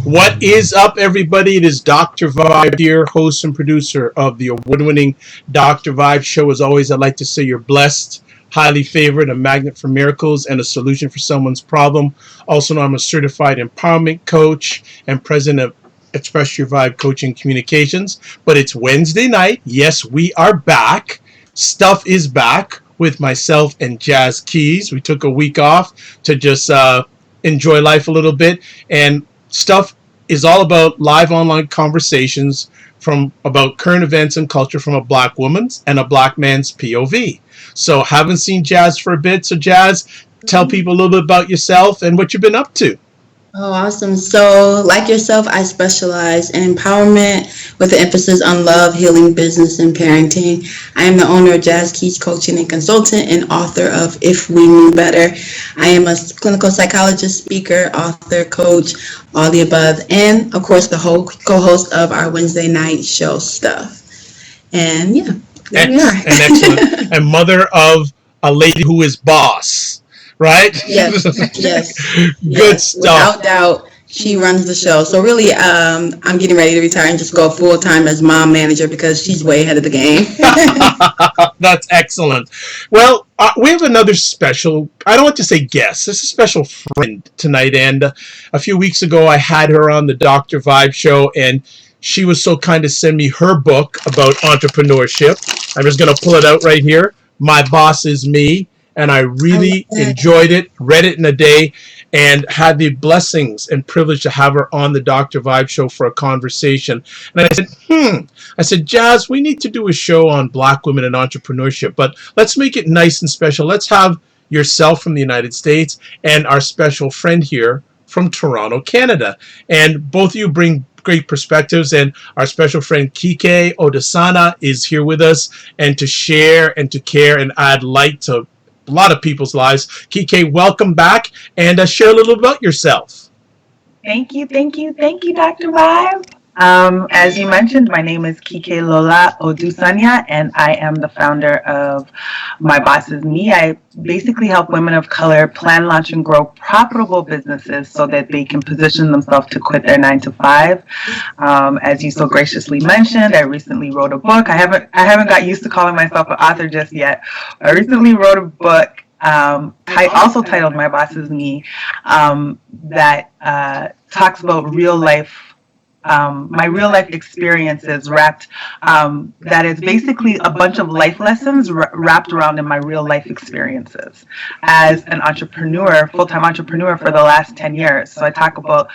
What is up, everybody? It is Dr. Vibe here, host and producer of the award-winning Dr. Vibe show. As always, I'd like to say you're blessed, highly favored, a magnet for miracles, and a solution for someone's problem. Also, I'm a certified empowerment coach and president of Express Your Vibe Coaching Communications. But it's Wednesday night. Yes, we are back. Stuff is back with myself and Jazz Keys. We took a week off to just enjoy life a little bit, and Stuff is all about live online conversations from about current events and culture from a Black woman's and a Black man's POV. So haven't seen Jazz for a bit. So Jazz, tell people a little bit about yourself and what you've been up to. Oh, awesome. So like yourself, I specialize in empowerment with an emphasis on love, healing, business, and parenting. I am the owner of Jazz Kike Coaching and Consultant and author of If We Knew Better. I am a clinical psychologist, speaker, author, coach, all the above, and of course the whole co-host of our Wednesday night show Stuff. And yeah, there we are. And excellent. And mother of a lady who is boss. Right? Yes. Good yes. stuff. Without doubt, she runs the show. So really, I'm getting ready to retire and just go full time as mom manager because she's way ahead of the game. That's excellent. Well, we have another special, I don't want to say guest, it's a special friend tonight. And a few weeks ago, I had her on the Dr. Vibe show, and she was so kind to send me her book about entrepreneurship. I'm just going to pull it out right here. My Boss Is Me. And I really enjoyed it, read it in a day, and had the blessings and privilege to have her on the Dr. Vibe show for a conversation. And I said, Jazz, we need to do a show on Black women and entrepreneurship, but let's make it nice and special. Let's have yourself from the United States and our special friend here from Toronto, Canada. And both of you bring great perspectives, and our special friend Kike Odusanya is here with us, and to share and to care and add light to a lot of people's lives. Kike, welcome back, and share a little about yourself. Thank you, Dr. Vibe. As you mentioned, my name is Kike-Lola Odusanya, and I am the founder of My Boss Is Me. I basically help women of color plan, launch, and grow profitable businesses so that they can position themselves to quit their 9-to-5. As you so graciously mentioned, I recently wrote a book. I haven't got used to calling myself an author just yet. I recently wrote a book. I also titled My Boss Is Me, that talks about real life. My real life experiences wrapped, that is basically a bunch of life lessons wrapped around in my real life experiences as an entrepreneur, full-time entrepreneur for the last 10 years. So I talk about,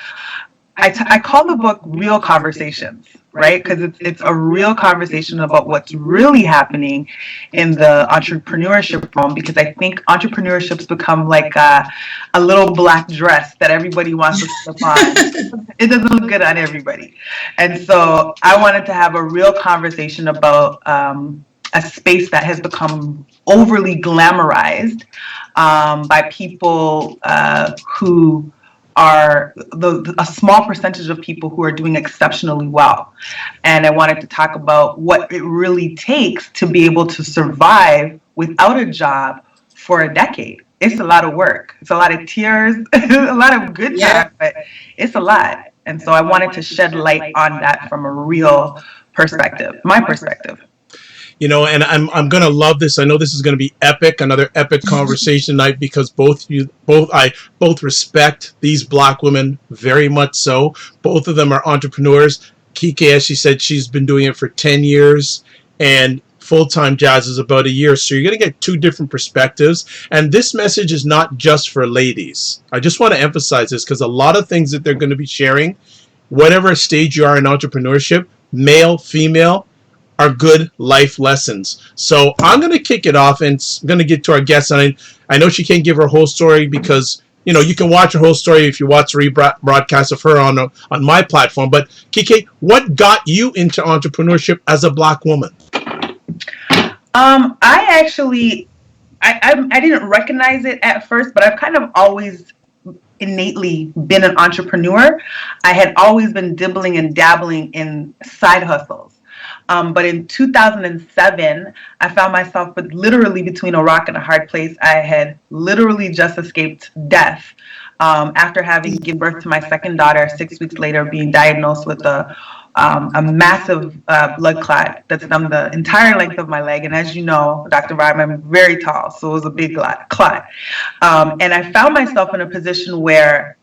I call the book Real Conversations, right? Because it's a real conversation about what's really happening in the entrepreneurship realm, because I think entrepreneurship's become like a little black dress that everybody wants to slip on. It doesn't look good on everybody. And so I wanted to have a real conversation about a space that has become overly glamorized by people who are a small percentage of people who are doing exceptionally well. And I wanted to talk about what it really takes to be able to survive without a job for a decade. It's a lot of work. It's a lot of tears, a lot of good times, but it's a lot. And so I wanted to shed light on that from a real perspective, my perspective. You know, and I'm gonna love this. I know this is gonna be epic, another epic conversation tonight, because I both respect these Black women very much so. Both of them are entrepreneurs. Kike, as she said, she's been doing it for 10 years, and full-time Jazz is about a year. So you're gonna get two different perspectives. And this message is not just for ladies. I just want to emphasize this, because a lot of things that they're going to be sharing, whatever stage you are in entrepreneurship, male, female, are good life lessons. So I'm going to kick it off, and I'm going to get to our guest. And I know she can't give her whole story, because you know you can watch her whole story if you watch the rebroadcast of her on my platform. But Kike, what got you into entrepreneurship as a Black woman? I didn't recognize it at first, but I've kind of always innately been an entrepreneur. I had always been dibbling and dabbling in side hustles. But in 2007, I found myself literally between a rock and a hard place. I had literally just escaped death after having given birth to my second daughter, 6 weeks later, being diagnosed with a massive blood clot that's done the entire length of my leg. And as you know, Dr. Vibe, I'm very tall, so it was a big clot. And I found myself in a position where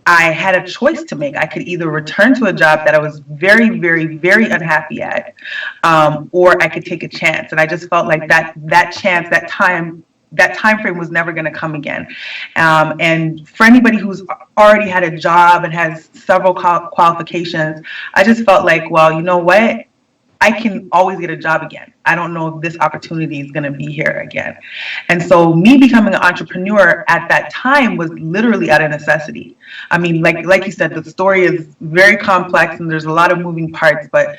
I had a choice to make. I could either return to a job that I was very, very, very unhappy at, or I could take a chance. And I just felt like that chance, that time frame was never going to come again. And for anybody who's already had a job and has several qualifications, I just felt like, well, you know what? I can always get a job again. I don't know if this opportunity is going to be here again. And so me becoming an entrepreneur at that time was literally out of necessity. I mean, like you said, the story is very complex and there's a lot of moving parts, but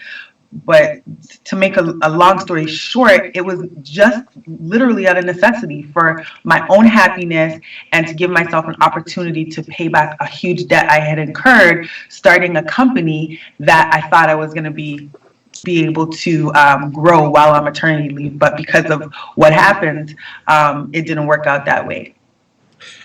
to make a long story short, it was just literally out of necessity for my own happiness and to give myself an opportunity to pay back a huge debt I had incurred starting a company that I thought I was going to be able to grow while on maternity leave. But because of what happened, it didn't work out that way.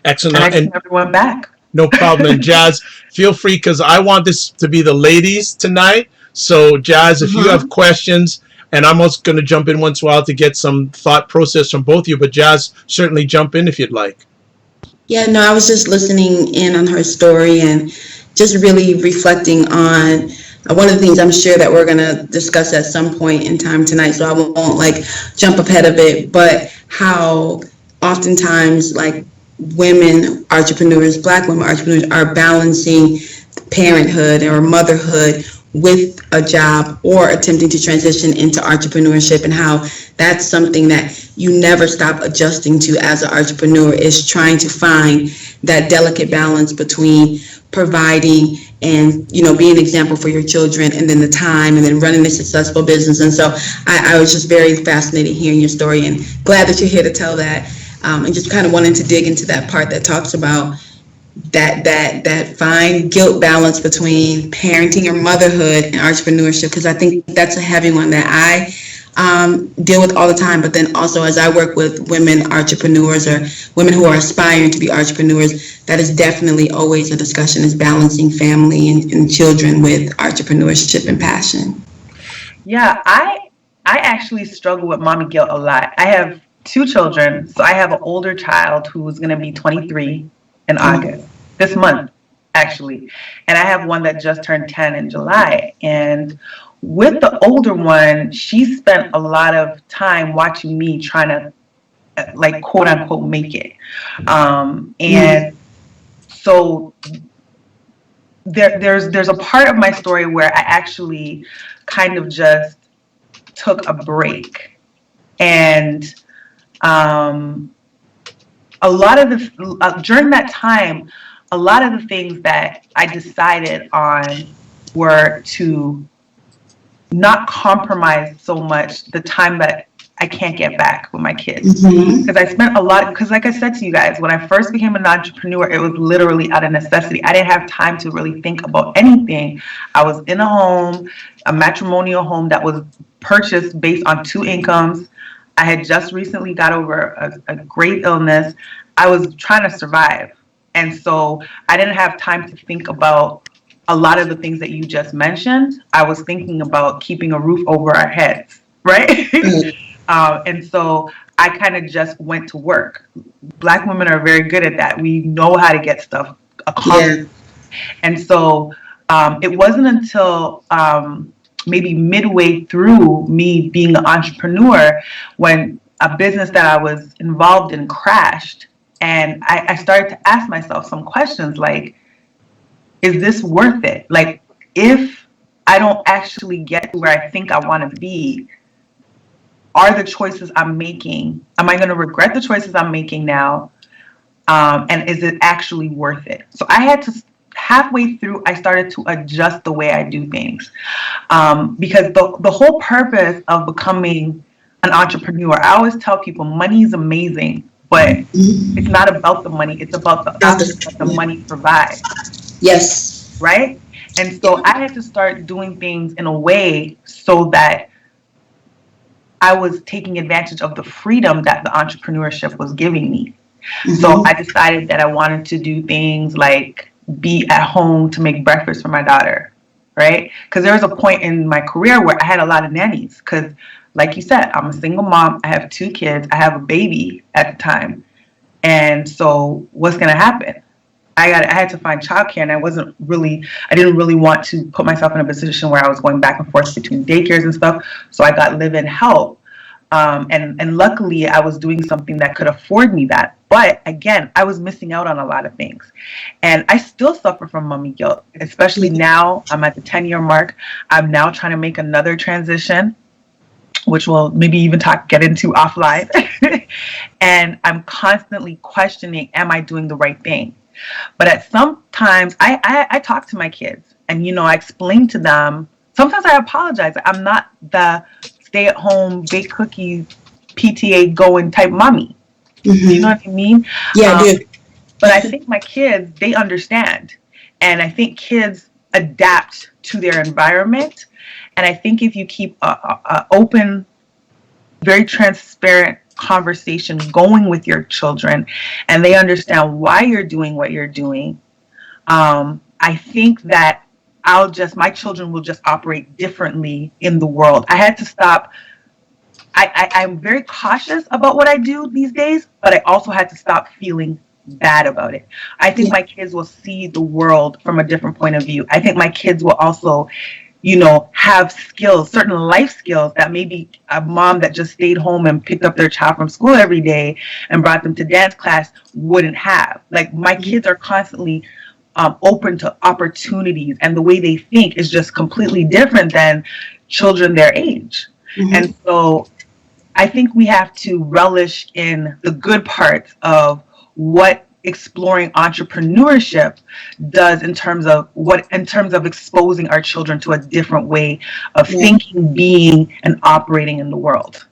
Excellent. And I just never went back. No problem. And Jazz, feel free, because I want this to be the ladies tonight. So Jazz, if you have questions, and I'm also going to jump in once in a while to get some thought process from both of you, but Jazz, certainly jump in if you'd like. Yeah, no, I was just listening in on her story and just really reflecting on one of the things I'm sure that we're going to discuss at some point in time tonight, so I won't like jump ahead of it, but how oftentimes like women entrepreneurs, Black women entrepreneurs are balancing parenthood or motherhood with a job or attempting to transition into entrepreneurship, and how that's something that you never stop adjusting to as an entrepreneur, is trying to find that delicate balance between providing and, you know, being an example for your children, and then the time, and then running a successful business. And so I was just very fascinated hearing your story, and glad that you're here to tell that, and just kind of wanting to dig into that part that talks about that fine guilt balance between parenting or motherhood and entrepreneurship, because I think that's a heavy one that I deal with all the time. But then also, as I work with women entrepreneurs or women who are aspiring to be entrepreneurs, that is definitely always a discussion, is balancing family and children with entrepreneurship and passion. Yeah, I actually struggle with mommy guilt a lot. I have 2 children, so I have an older child who's going to be 23 in August, this month, actually. And I have one that just turned 10 in July. And with the older one, she spent a lot of time watching me trying to, like, quote unquote, make it. And so there's a part of my story where I actually kind of just took a break. And a lot of the during that time, a lot of the things that I decided on were to not compromise so much the time that I can't get back with my kids. Because I spent a lot, because like I said to you guys, when I first became an entrepreneur, it was literally out of necessity. I didn't have time to really think about anything. I was in a home, a matrimonial home that was purchased based on 2 incomes. I had just recently got over a great illness. I was trying to survive. And so I didn't have time to think about a lot of the things that you just mentioned. I was thinking about keeping a roof over our heads, right? And so I kind of just went to work. Black women are very good at that. We know how to get stuff accomplished. And so it wasn't until maybe midway through me being an entrepreneur when a business that I was involved in crashed. And I started to ask myself some questions like, is this worth it? Like, if I don't actually get to where I think I want to be, are the choices I'm making, am I going to regret the choices I'm making now? And is it actually worth it? So I had to, halfway through, I started to adjust the way I do things. Because the whole purpose of becoming an entrepreneur, I always tell people money is amazing, but it's not about the money. It's about the options that the money provides. Yes. Right? And so I had to start doing things in a way so that I was taking advantage of the freedom that the entrepreneurship was giving me. So I decided that I wanted to do things like be at home to make breakfast for my daughter, right? Because there was a point in my career where I had a lot of nannies. Because, like you said, I'm a single mom. I have 2 kids. I have a baby at the time. And so what's going to happen? I had to find childcare, and I didn't really want to put myself in a position where I was going back and forth between daycares and stuff. So I got live-in help. And luckily I was doing something that could afford me that. But again, I was missing out on a lot of things. And I still suffer from mommy guilt, especially now. I'm at the 10-year mark. I'm now trying to make another transition, which we'll maybe even get into offline. And I'm constantly questioning, am I doing the right thing? But at some times I talk to my kids, and, I explain to them. Sometimes I apologize. I'm not the stay at home, bake cookies, PTA going type mommy. You know what I mean? Yeah, I do. But I think my kids, they understand. And I think kids adapt to their environment. And I think if you keep a open, very transparent conversation going with your children, and they understand why you're doing what you're doing, I think that my children will just operate differently in the world. I had to stop. I'm very cautious about what I do these days, but I also had to stop feeling bad about it. I think my kids will see the world from a different point of view. I think my kids will also, have skills, certain life skills that maybe a mom that just stayed home and picked up their child from school every day and brought them to dance class wouldn't have. Like, my kids are constantly open to opportunities, and the way they think is just completely different than children their age. And so I think we have to relish in the good parts of what exploring entrepreneurship does in terms of exposing our children to a different way of thinking, being, and operating in the world.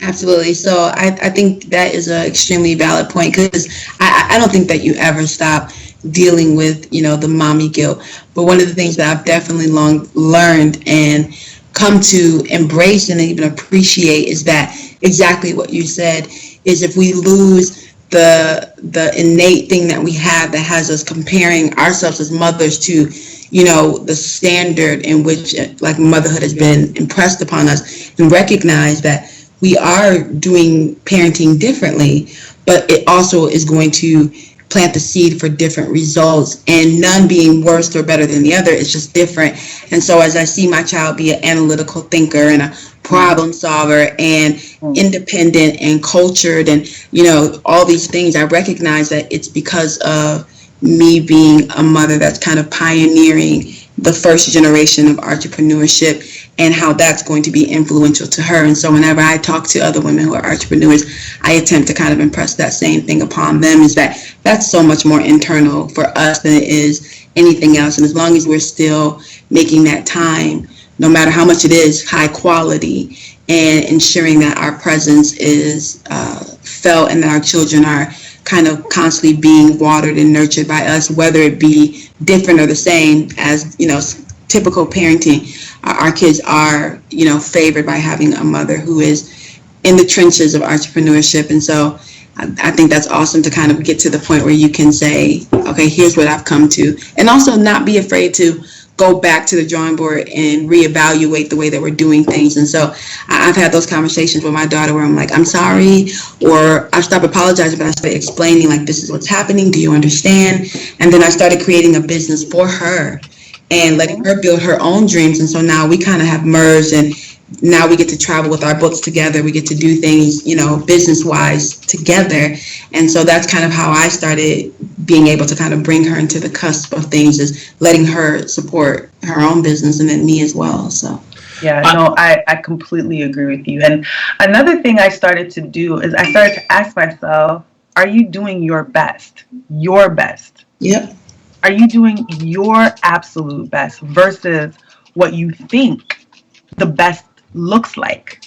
Absolutely. So I think that is an extremely valid point, because I don't think that you ever stop dealing with, the mommy guilt. But one of the things that I've definitely learned and come to embrace and even appreciate is that exactly what you said is, if we lose the innate thing that we have that has us comparing ourselves as mothers to, the standard in which like motherhood has been impressed upon us, and recognize that we are doing parenting differently, but it also is going to plant the seed for different results, and none being worse or better than the other. It's just different. And so as I see my child be an analytical thinker and a problem solver and independent and cultured and, all these things, I recognize that it's because of me being a mother that's kind of pioneering the first generation of entrepreneurship, and how that's going to be influential to her. And so whenever I talk to other women who are entrepreneurs, I attempt to kind of impress that same thing upon them, is that that's so much more internal for us than it is anything else. And as long as we're still making that time, no matter how much it is, high quality, and ensuring that our presence is felt, and that our children are kind of constantly being watered and nurtured by us, whether it be different or the same as, typical parenting, our kids are, favored by having a mother who is in the trenches of entrepreneurship. And so I think that's awesome to kind of get to the point where you can say, okay, here's what I've come to, and also not be afraid to go back to the drawing board and reevaluate the way that we're doing things. And so I've had those conversations with my daughter where I'm like, I'm sorry, or I stop apologizing, but I start explaining, like, this is what's happening. Do you understand? And then I started creating a business for her and letting her build her own dreams. And so now we kind of have merged, and now we get to travel with our books together. We get to do things, business-wise together. And so that's kind of how I started being able to kind of bring her into the cusp of things, is letting her support her own business, and then me as well. So. Yeah, no, I completely agree with you. And another thing I started to do is I started to ask myself, are you doing your best? Your best. Yep. Are you doing your absolute best versus what you think the best looks like?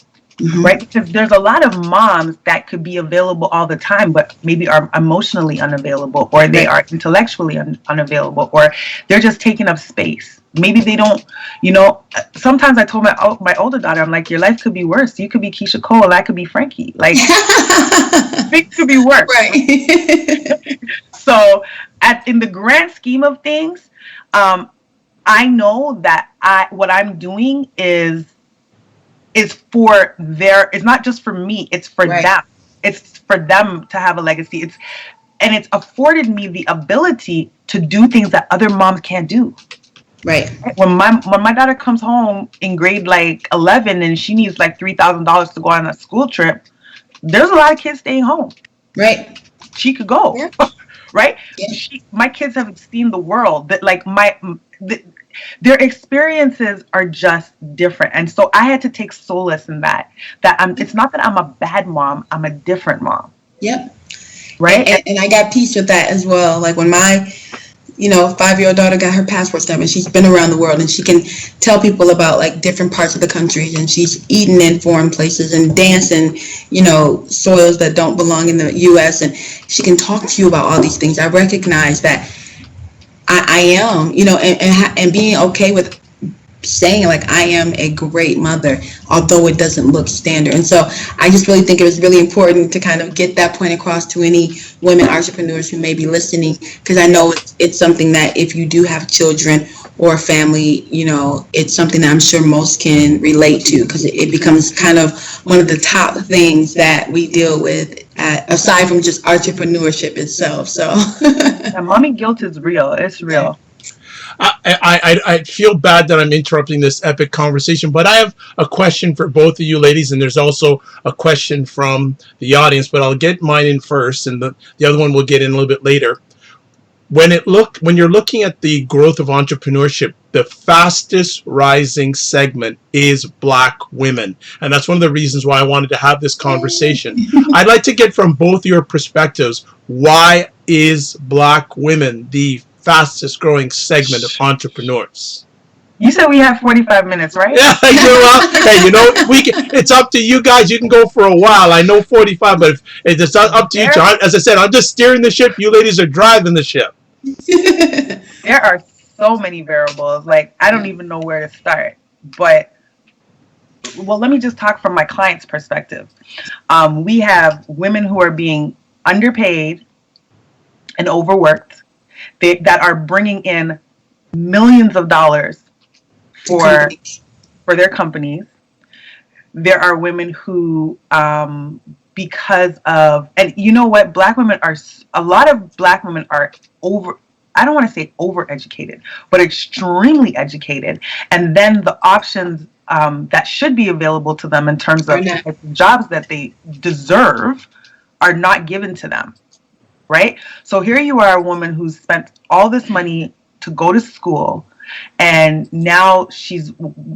right? Because there's a lot of moms that could be available all the time, but maybe are emotionally unavailable, or they are intellectually unavailable, or they're just taking up space. Maybe they don't, sometimes I told my older daughter, I'm like, your life could be worse. You could be Kike-Lola, I could be Frankie. Like, things could be worse. Right. So in the grand scheme of things, I know that what I'm doing is for it's not just for me, it's for them. It's for them to have a legacy. It's afforded me the ability to do things that other moms can't do. Right. When my daughter comes home in grade like 11 and she needs like $3,000 to go on a school trip, there's a lot of kids staying home. Right. She could go. Yeah. Right. Yeah. My kids have seen the world. That like their experiences are just different, and so I had to take solace in that. It's not that I'm a bad mom. I'm a different mom. Yep. Right. And I got peace with that as well. Like when my 5-year-old daughter got her passport stamp, and she's been around the world, and she can tell people about like different parts of the country, and she's eaten in foreign places and danced in soils that don't belong in the U.S., and she can talk to you about all these things. I recognize that I am, and being okay with saying like I am a great mother, although it doesn't look standard. And so I just really think it was really important to kind of get that point across to any women entrepreneurs who may be listening, because I know it's something that if you do have children or a family, it's something that I'm sure most can relate to, because it becomes kind of one of the top things that we deal with aside from just entrepreneurship itself. So mommy guilt is real. It's real. I feel bad that I'm interrupting this epic conversation, but I have a question for both of you ladies, and there's also a question from the audience, but I'll get mine in first, and the other one we'll get in a little bit later. When you're looking at the growth of entrepreneurship, the fastest rising segment is Black women, and that's one of the reasons why I wanted to have this conversation. I'd like to get from both your perspectives, why is Black women the fastest growing segment of entrepreneurs? You said we have 45 minutes, right? Yeah, it's up to you guys. You can go for a while. I know 45, but it's up to you. As I said, I'm just steering the ship. You ladies are driving the ship. There are so many variables. Like, I don't even know where to start. But, well, let me just talk from my client's perspective. We have women who are being underpaid and overworked, that are bringing in millions of dollars for their companies. There are women who, because of, and you know what, a lot of Black women are I don't want to say overeducated, but extremely educated. And then the options that should be available to them in terms of jobs that they deserve are not given to them. Right? So here you are, a woman who's spent all this money to go to school, and now she's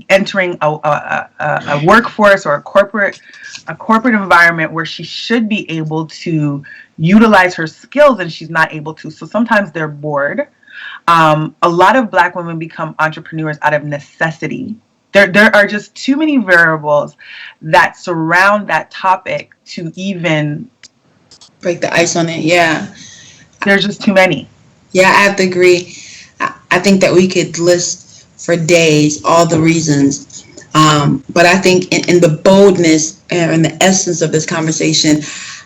entering a workforce or a corporate environment where she should be able to utilize her skills, and she's not able to. So sometimes they're bored. A lot of Black women become entrepreneurs out of necessity. There are just too many variables that surround that topic to even break the ice on it. Yeah, there's just too many. Yeah, I have to agree. I think that we could list for days all the reasons, but I think in the boldness and the essence of this conversation,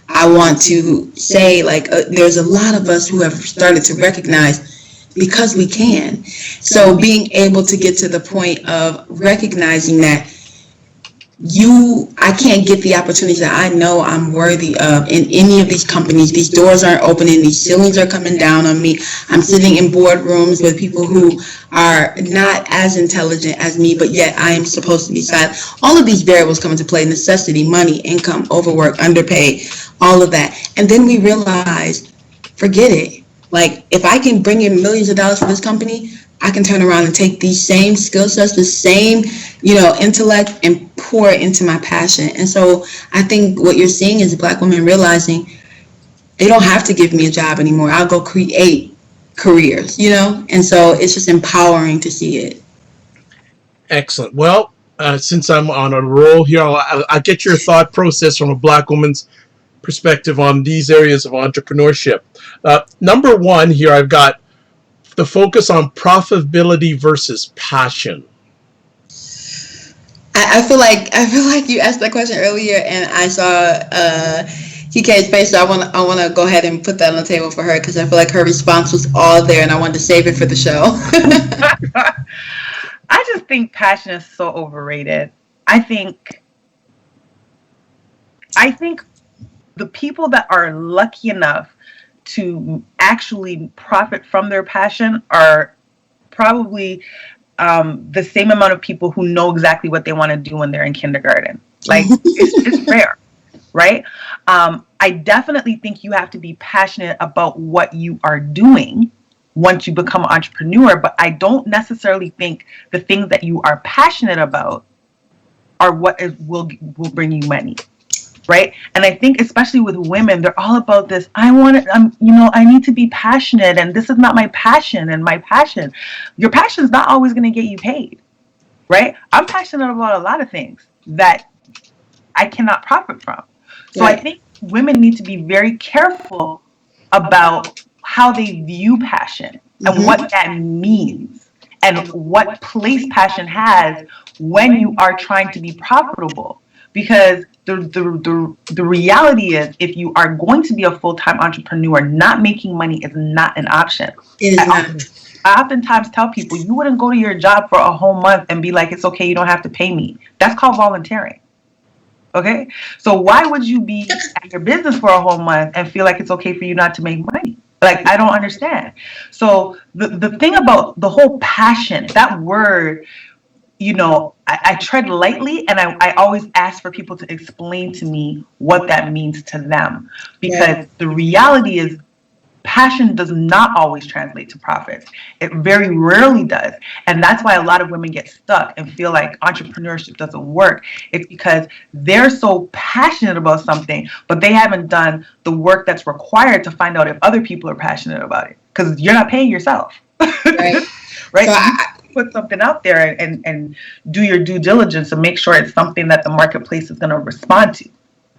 I want to say there's a lot of us who have started to recognize because we can. So being able to get to the point of recognizing that I can't get the opportunities that I know I'm worthy of in any of these companies. These doors aren't opening. These ceilings are coming down on me. I'm sitting in boardrooms with people who are not as intelligent as me, but yet I am supposed to be silent. All of these variables come into play: necessity, money, income, overwork, underpaid, all of that. And then we realize, forget it. Like, if I can bring in millions of dollars for this company, I can turn around and take these same skill sets, the same, intellect, and pour it into my passion. And so I think what you're seeing is Black women realizing they don't have to give me a job anymore. I'll go create careers, And so it's just empowering to see it. Excellent. Well, since I'm on a roll here, I'll get your thought process from a Black woman's perspective on these areas of entrepreneurship. Number one here, I've got the focus on profitability versus passion. I feel like you asked that question earlier, and I saw Kike's face, so I want to go ahead and put that on the table for her because I feel like her response was all there, and I wanted to save it for the show. I just think passion is so overrated. I think the people that are lucky enough to actually profit from their passion are probably the same amount of people who know exactly what they want to do when they're in kindergarten. Like, it's rare, right? I definitely think you have to be passionate about what you are doing once you become an entrepreneur, but I don't necessarily think the things that you are passionate about are what will bring you money. Right. And I think especially with women, they're all about this. I need to be passionate, and this is not my passion. And my passion, your passion is not always going to get you paid. Right. I'm passionate about a lot of things that I cannot profit from. So right. I think women need to be very careful about how they view passion and what that means and what place passion has when you are trying to be profitable. Because the reality is, if you are going to be a full-time entrepreneur, not making money is not an option. It is not. I oftentimes tell people, you wouldn't go to your job for a whole month and be like, it's okay, you don't have to pay me. That's called volunteering. Okay? So why would you be at your business for a whole month and feel like it's okay for you not to make money? Like, I don't understand. So the thing about the whole passion, that word, I tread lightly, and I always ask for people to explain to me what that means to them. Because the reality is, passion does not always translate to profits. It very rarely does. And that's why a lot of women get stuck and feel like entrepreneurship doesn't work. It's because they're so passionate about something, but they haven't done the work that's required to find out if other people are passionate about it. Because you're not paying yourself. Right? Right? So put something out there and do your due diligence and make sure it's something that the marketplace is going to respond to.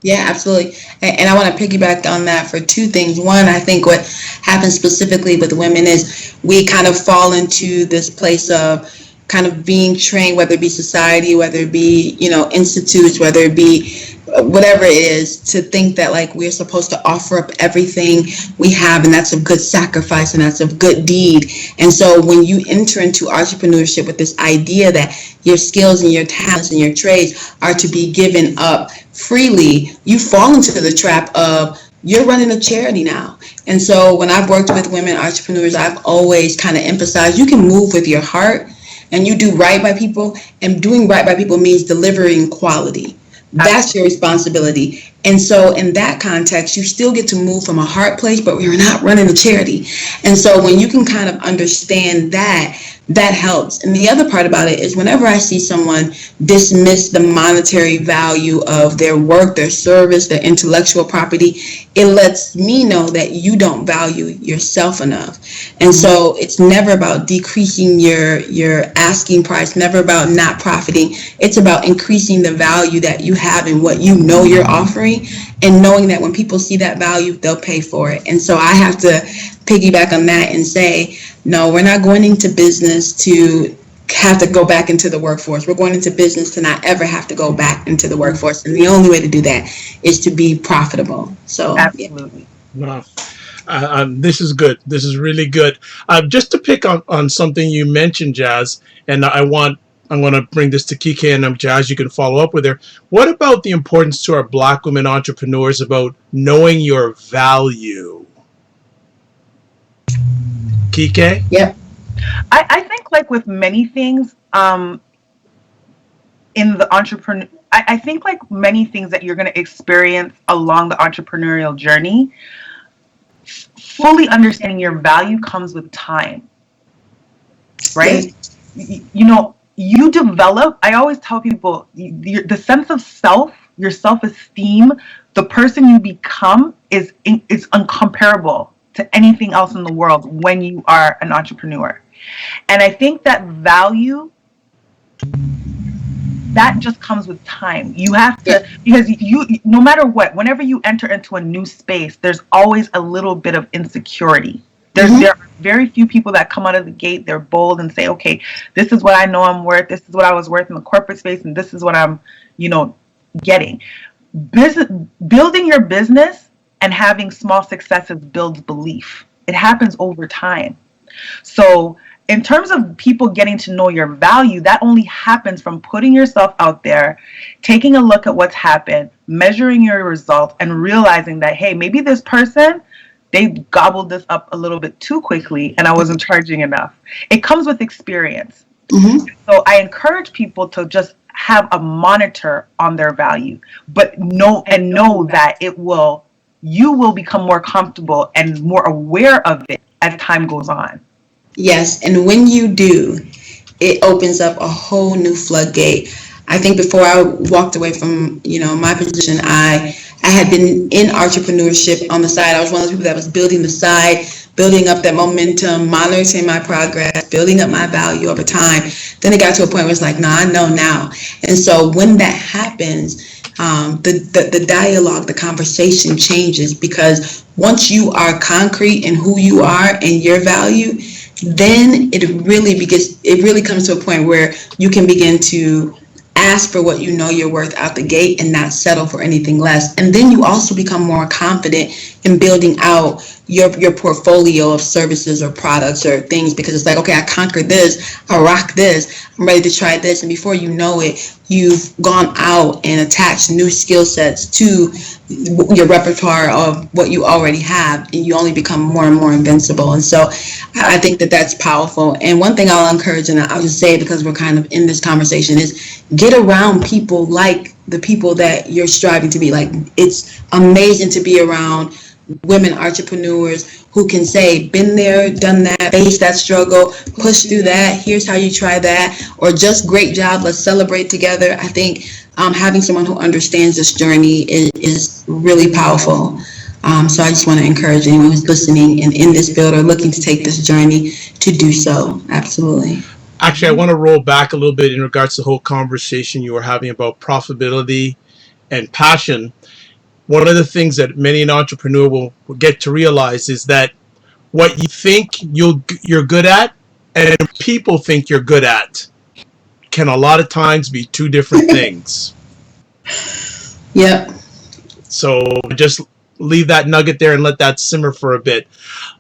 Yeah, absolutely. And I want to piggyback on that for two things. One, I think what happens specifically with women is we kind of fall into this place of kind of being trained, whether it be society, whether it be, institutes, whether it be whatever it is, to think that like we're supposed to offer up everything we have, and that's a good sacrifice and that's a good deed. And so when you enter into entrepreneurship with this idea that your skills and your talents and your trades are to be given up freely, you fall into the trap of you're running a charity now. And so when I've worked with women entrepreneurs, I've always kind of emphasized you can move with your heart and you do right by people, and doing right by people means delivering quality. That's your responsibility. And so in that context, you still get to move from a heart place, but we're not running a charity. And so when you can kind of understand that, that helps. And the other part about it is whenever I see someone dismiss the monetary value of their work, their service, their intellectual property, it lets me know that you don't value yourself enough. And so it's never about decreasing your asking price, never about not profiting. It's about increasing the value that you have in what you know you're offering, and knowing that when people see that value, they'll pay for it. And so I have to piggyback on that and say, no, we're not going into business to have to go back into the workforce. We're going into business to not ever have to go back into the workforce. And the only way to do that is to be profitable. So, absolutely. Yeah. Wow. This is good. This is really good. Just to pick on something you mentioned, Jazz, and I want to bring this to Kike, and Jazz, you can follow up with her. What about the importance to our Black women entrepreneurs about knowing your value? Kike? Yep. I think like with many things in the entrepreneur, I think like many things that you're going to experience along the entrepreneurial journey, fully understanding your value comes with time, right? You develop, I always tell people, the sense of self, your self-esteem, the person you become is uncomparable to anything else in the world when you are an entrepreneur. And I think that value that just comes with time. You have to, because you, no matter what, whenever you enter into a new space, there's always a little bit of insecurity. There are very few people that come out of the gate, they're bold and say, okay, this is what I know I'm worth. This is what I was worth in the corporate space. And this is what I'm, getting. Building your business and having small successes builds belief. It happens over time. So in terms of people getting to know your value, that only happens from putting yourself out there, taking a look at what's happened, measuring your results, and realizing that, hey, maybe this person, they gobbled this up a little bit too quickly and I wasn't charging enough. It comes with experience. So I encourage people to just have a monitor on their value, but know that you will become more comfortable and more aware of it as time goes on. Yes, and when you do, it opens up a whole new floodgate. I think before I walked away from, my position, I had been in entrepreneurship on the side. I was one of those people that was building the side, building up that momentum, monitoring my progress, building up my value over time. Then it got to a point where it's like, I know now. And so when that happens, the dialogue, the conversation changes, because once you are concrete in who you are and your value, then it really comes to a point where you can begin to ask for what you know you're worth out the gate and not settle for anything less. And then you also become more confident in building out your portfolio of services or products or things, because it's like, okay, I conquered this, I rock this, I'm ready to try this. And before you know it, you've gone out and attached new skill sets to your repertoire of what you already have, and you only become more and more invincible. And so I think that that's powerful. And one thing I'll encourage, and I'll just say it because we're kind of in this conversation, is get around people like the people that you're striving to be. Like, it's amazing to be around women entrepreneurs who can say, been there, done that, face that struggle, push through that, here's how you try that, or just great job, let's celebrate together. I think having someone who understands this journey is really powerful. So I just want to encourage anyone who's listening and in this field or looking to take this journey to do so. Absolutely. Actually, I want to roll back a little bit in regards to the whole conversation you were having about profitability and passion. One of the things that many an entrepreneur will get to realize is that what you think you're good at and people think you're good at can a lot of times be two different things. Yep. So just leave that nugget there and let that simmer for a bit.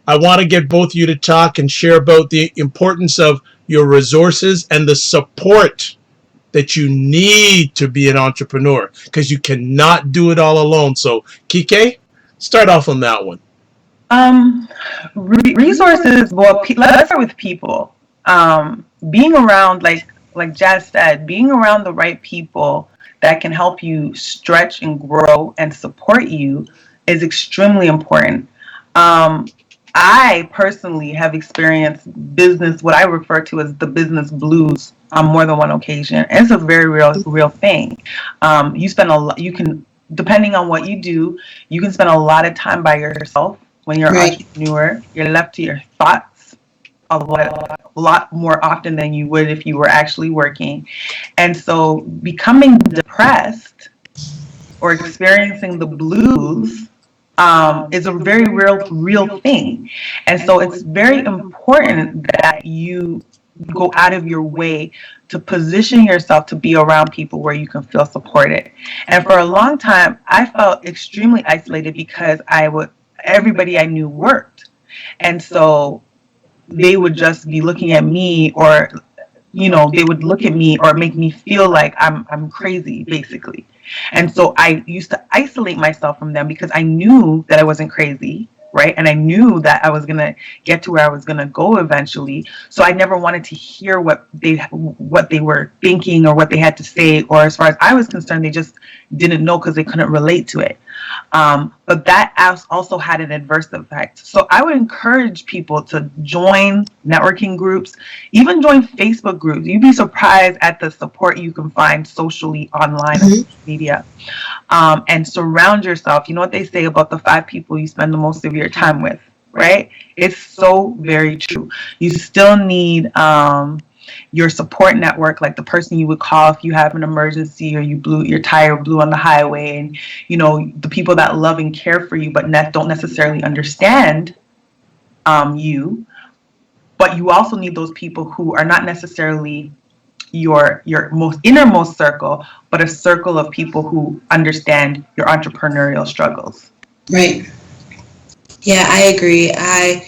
I want to get both of you to talk and share about the importance of your resources and the support that you need to be an entrepreneur, because you cannot do it all alone. So, Kike, start off on that one. Resources. Well, let's start with people. Being around, like Jazz said, being around the right people that can help you stretch and grow and support you is extremely important. I personally have experienced what I refer to as the business blues on more than one occasion. And it's a very real thing. You can, depending on what you do, you can spend a lot of time by yourself when you're an entrepreneur. You're left to your thoughts a lot more often than you would if you were actually working. And so becoming depressed or experiencing the blues is a very real thing. And so it's very important that you go out of your way to position yourself to be around people where you can feel supported. And for a long time, I felt extremely isolated because everybody I knew worked. And so they would just be looking at me, or, they would look at me or make me feel like I'm crazy, basically. And so I used to isolate myself from them because I knew that I wasn't crazy, right? And I knew that I was going to get to where I was going to go eventually. So I never wanted to hear what they were thinking or what they had to say, or as far as I was concerned, they just didn't know because they couldn't relate to it. But that also had an adverse effect. So I would encourage people to join networking groups, even join Facebook groups. You'd be surprised at the support you can find socially online on social media. And surround yourself. You know what they say about the 5 people you spend the most of your time with, right? It's so very true. You still need your support network, like the person you would call if you have an emergency or your tire blew on the highway, and the people that love and care for you but don't necessarily understand you. But you also need those people who are not necessarily your most innermost circle, but a circle of people who understand your entrepreneurial struggles. Right. Yeah, I agree. I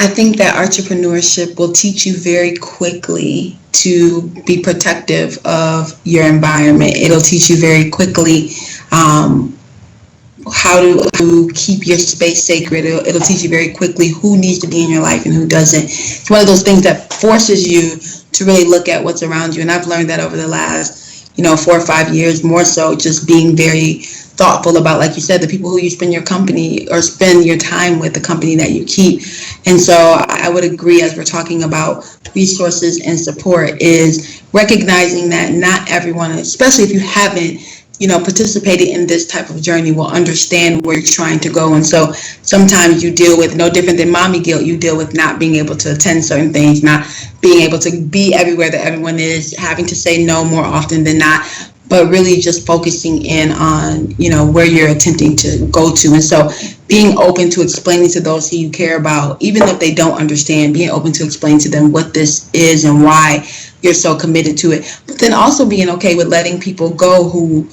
think that entrepreneurship will teach you very quickly to be protective of your environment. It'll teach you very quickly how to keep your space sacred. It'll teach you very quickly who needs to be in your life and who doesn't. It's one of those things that forces you to really look at what's around you. And I've learned that over the last, 4 or 5 years, more so, just being very thoughtful about, like you said, the people who you spend your time with, the company that you keep. And so I would agree, as we're talking about resources and support, is recognizing that not everyone, especially if you haven't participated in this type of journey, will understand where you're trying to go. And so sometimes you deal with, no different than mommy guilt, you deal with not being able to attend certain things, not being able to be everywhere that everyone is, having to say no more often than not, but really just focusing in on, where you're attempting to go to. And so being open to explaining to those who you care about, even if they don't understand, being open to explain to them what this is and why you're so committed to it. But then also being okay with letting people go who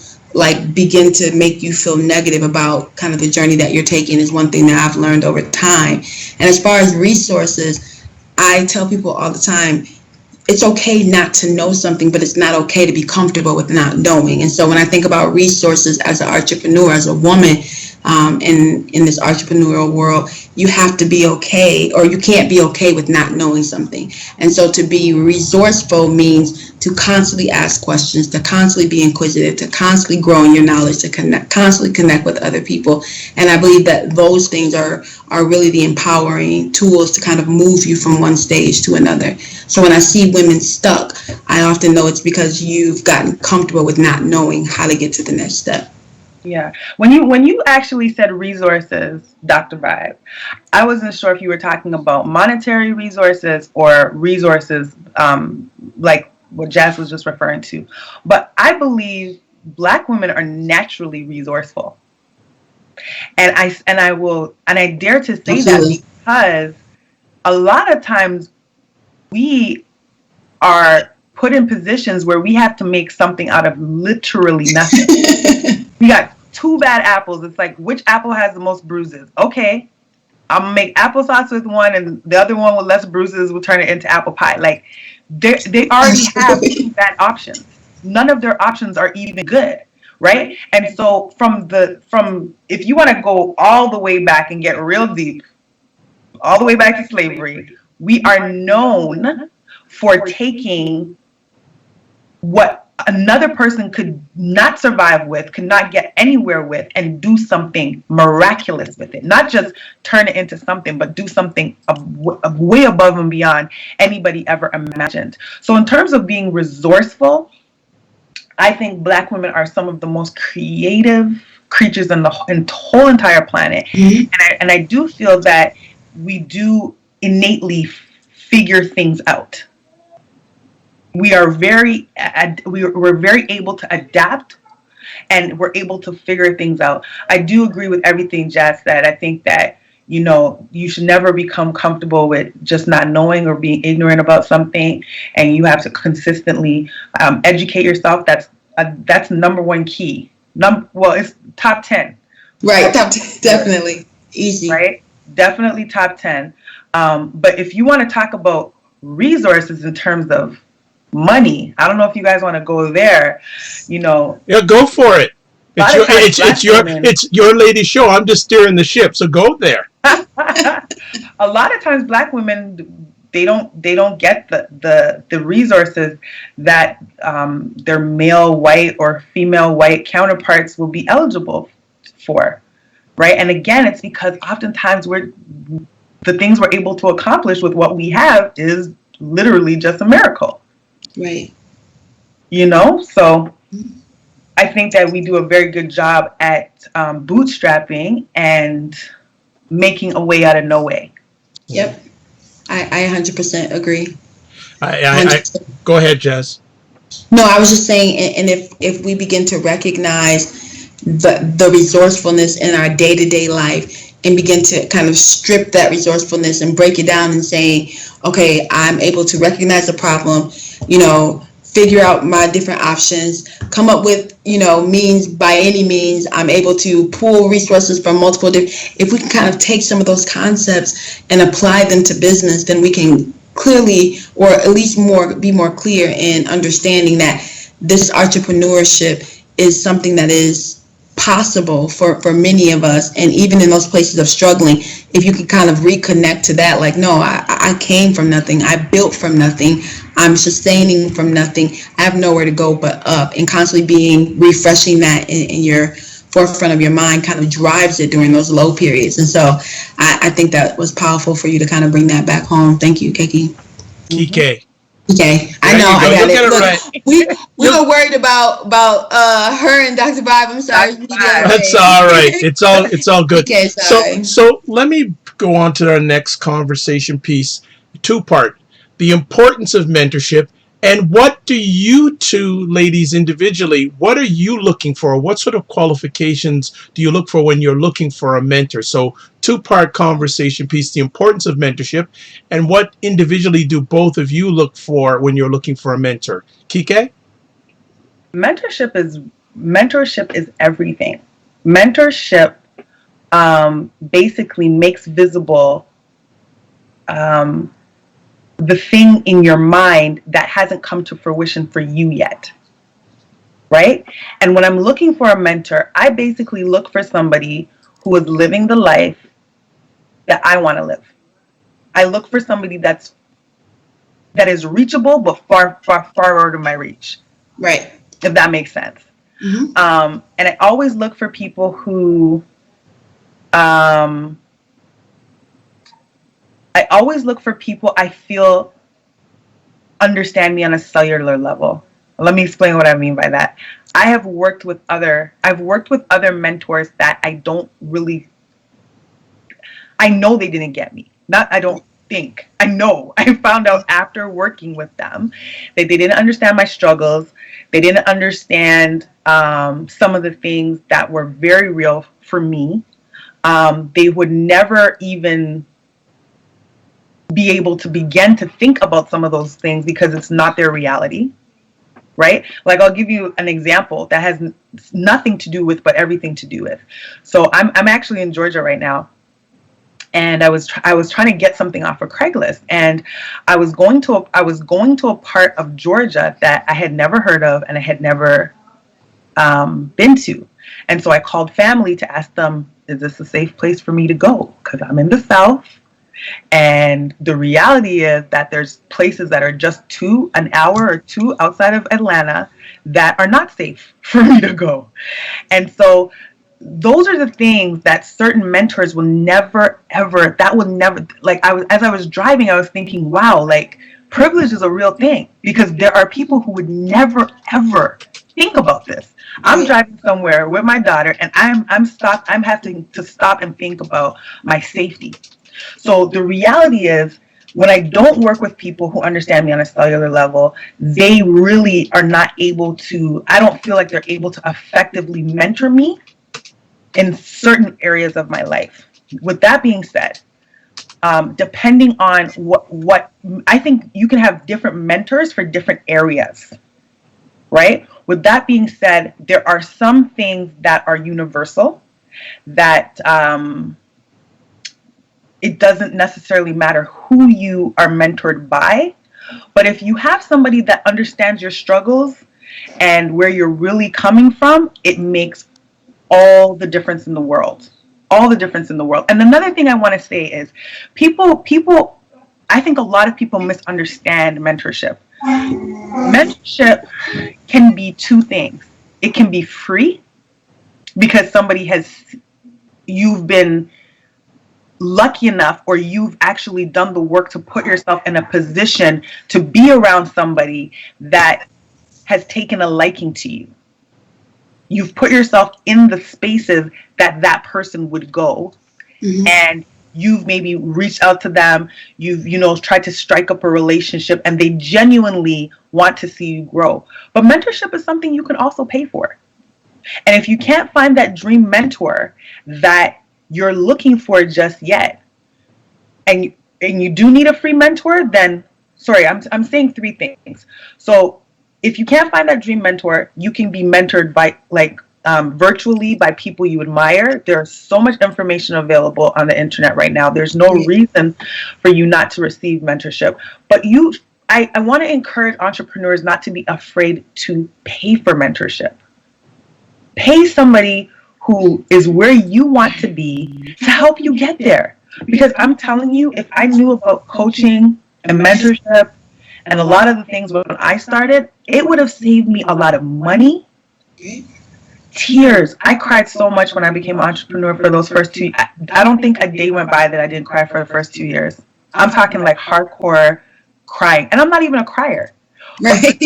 begin to make you feel negative about kind of the journey that you're taking, is one thing that I've learned over time. And as far as resources, I tell people all the time, it's okay not to know something, but it's not okay to be comfortable with not knowing. And so when I think about resources as an entrepreneur, as a woman, in this entrepreneurial world, you have to be okay, or you can't be okay with not knowing something. And so to be resourceful means to constantly ask questions, to constantly be inquisitive, to constantly grow in your knowledge, to constantly connect with other people. And I believe that those things are really the empowering tools to kind of move you from one stage to another. So when I see women stuck, I often know it's because you've gotten comfortable with not knowing how to get to the next step. Yeah. When you actually said resources, Dr. Vibe, I wasn't sure if you were talking about monetary resources or resources like what Jazz was just referring to. But I believe Black women are naturally resourceful. And I dare to say Absolutely. that because a lot of times we are put in positions where we have to make something out of literally nothing. We got 2 bad apples. It's like, which apple has the most bruises? Okay, I'm gonna make applesauce with one, and the other one with less bruises will turn it into apple pie. Like, they already have 2 bad options. None of their options are even good, right? And so from if you want to go all the way back and get real deep, all the way back to slavery, we are known for taking what another person could not survive with, could not get anywhere with, and do something miraculous with it. Not just turn it into something, but do something of way above and beyond anybody ever imagined. So in terms of being resourceful, I think Black women are some of the most creative creatures in the whole entire planet. Mm-hmm. And I do feel that we do innately figure things out. We are we're very able to adapt, and we're able to figure things out. I do agree with everything Jazz said. I think that, you should never become comfortable with just not knowing or being ignorant about something, and you have to consistently educate yourself. That's number one key. It's top 10. Right, top 10, definitely. Easy. Right? Definitely top 10. But if you want to talk about resources in terms of money, I don't know if you guys want to go there. Yeah, go for it. It's your lady's show. I'm just steering the ship, so go there. A lot of times Black women, they don't get the resources that their male white or female white counterparts will be eligible for, right? And again, it's because oftentimes the things we're able to accomplish with what we have is literally just a miracle. Right. So I think that we do a very good job at bootstrapping and making a way out of no way. Yep. I 100% agree. I go ahead, Jazz. No, I was just saying, and if we begin to recognize the resourcefulness in our day-to-day life and begin to kind of strip that resourcefulness and break it down and say, okay, I'm able to recognize the problem, figure out my different options, come up with, means by any means, I'm able to pool resources from multiple different, if we can kind of take some of those concepts and apply them to business, then we can clearly, or at least be more clear in understanding that this entrepreneurship is something that is possible for many of us. And even in those places of struggling, if you can kind of reconnect to that, like, no, I came from nothing, I built from nothing, I'm sustaining from nothing, I have nowhere to go but up, and constantly refreshing that in your forefront of your mind kind of drives it during those low periods. And so I think that was powerful for you to kind of bring that back home. Thank you, Kike. Kike. Okay, I know I got it. Look, right. we were worried about her and Dr. Vibe. I'm sorry. That's all right. It's all good. Okay, sorry. So let me go on to our next conversation piece. Two-part: the importance of mentorship, and what do you two ladies individually, what are you looking for? What sort of qualifications do you look for when you're looking for a mentor? So two-part conversation piece: the importance of mentorship, and what individually do both of you look for when you're looking for a mentor? Kike? Mentorship is everything. Mentorship basically makes visible the thing in your mind that hasn't come to fruition for you yet, right? And when I'm looking for a mentor, I basically look for somebody who is living the life that I want to live. I look for somebody that is reachable but far out of my reach. Right. If that makes sense. Mm-hmm. And I always look for people who I feel understand me on a cellular level. Let me explain what I mean by that. I've worked with other mentors that I know they didn't get me. I know. I found out after working with them that they didn't understand my struggles. They didn't understand some of the things that were very real for me. They would never even be able to begin to think about some of those things because it's not their reality, right? Like, I'll give you an example that has nothing to do with, but everything to do with. So I'm actually in Georgia right now, and I was trying to get something off of Craigslist, and I was going to a part of Georgia that I had never heard of and I had never been to, and so I called family to ask them, is this a safe place for me to go? Because I'm in the South. And the reality is that there's places that are just an hour or two outside of Atlanta that are not safe for me to go. And so those are the things that certain mentors will never, ever, as I was driving, I was thinking, wow, like, privilege is a real thing, because there are people who would never, ever think about this. I'm driving somewhere with my daughter, and I'm having to stop and think about my safety. So the reality is, when I don't work with people who understand me on a cellular level, they really are not able to, I don't feel like they're able to effectively mentor me in certain areas of my life. With that being said, depending on what I think, you can have different mentors for different areas, right? With that being said, there are some things that are universal that it doesn't necessarily matter who you are mentored by, but if you have somebody that understands your struggles and where you're really coming from, it makes all the difference in the world. All the difference in the world. And another thing I want to say is, I think a lot of people misunderstand mentorship. Mentorship can be two things. It can be free, because you've been lucky enough, or you've actually done the work to put yourself in a position to be around somebody that has taken a liking to you. You've put yourself in the spaces that person would go, mm-hmm. and you've maybe reached out to them, you've, tried to strike up a relationship, and they genuinely want to see you grow. But mentorship is something you can also pay for. And if you can't find that dream mentor that you're looking for just yet, and you do need a free mentor, then sorry, I'm saying three things. So if you can't find that dream mentor, you can be mentored by virtually by people you admire. There's so much information available on the internet right now. There's no reason for you not to receive mentorship. But I want to encourage entrepreneurs not to be afraid to pay for mentorship. Pay somebody who is where you want to be to help you get there. Because I'm telling you, if I knew about coaching and mentorship and a lot of the things when I started, it would have saved me a lot of money, tears. I cried so much when I became an entrepreneur for those first 2 years. I don't think a day went by that I didn't cry for the first 2 years. I'm talking like hardcore crying. And I'm not even a crier. Right.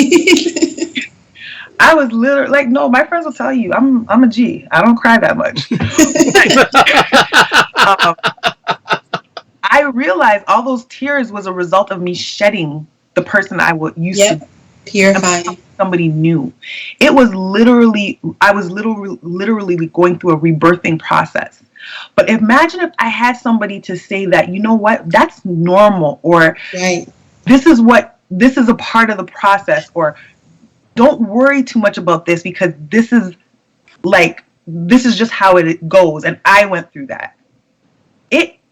I was literally like, no, my friends will tell you, I'm a G. I don't cry that much. I realized all those tears was a result of me shedding the person I used to be. Purifying. Somebody new. It was I was literally going through a rebirthing process. But imagine if I had somebody to say that, you know what, that's normal, or this is a part of the process, or don't worry too much about this because this is just how it goes. And I went through that.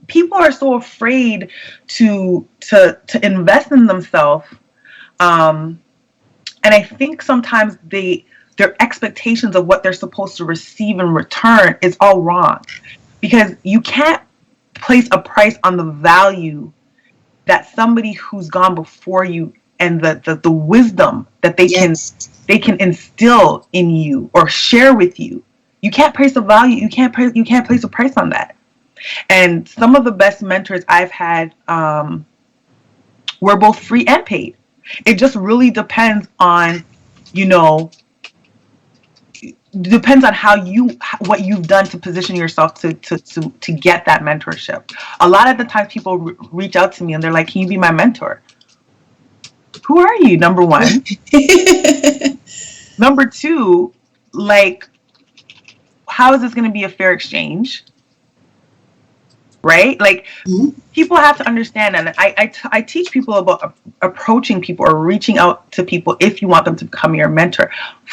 People are so afraid to invest in themselves. And I think sometimes their expectations of what they're supposed to receive in return is all wrong, because you can't place a price on the value that somebody who's gone before you and the wisdom that they can instill in you or share with you. You can't place a value. You can't place a price on that. And some of the best mentors I've had were both free and paid. It just really depends on, depends on what you've done to position yourself to get that mentorship. A lot of the times people reach out to me and they're like, can you be my mentor? Who are you? Number one. Number two, how is this going to be a fair exchange? Right? People have to understand, and I teach people about approaching people or reaching out to people if you want them to become your mentor.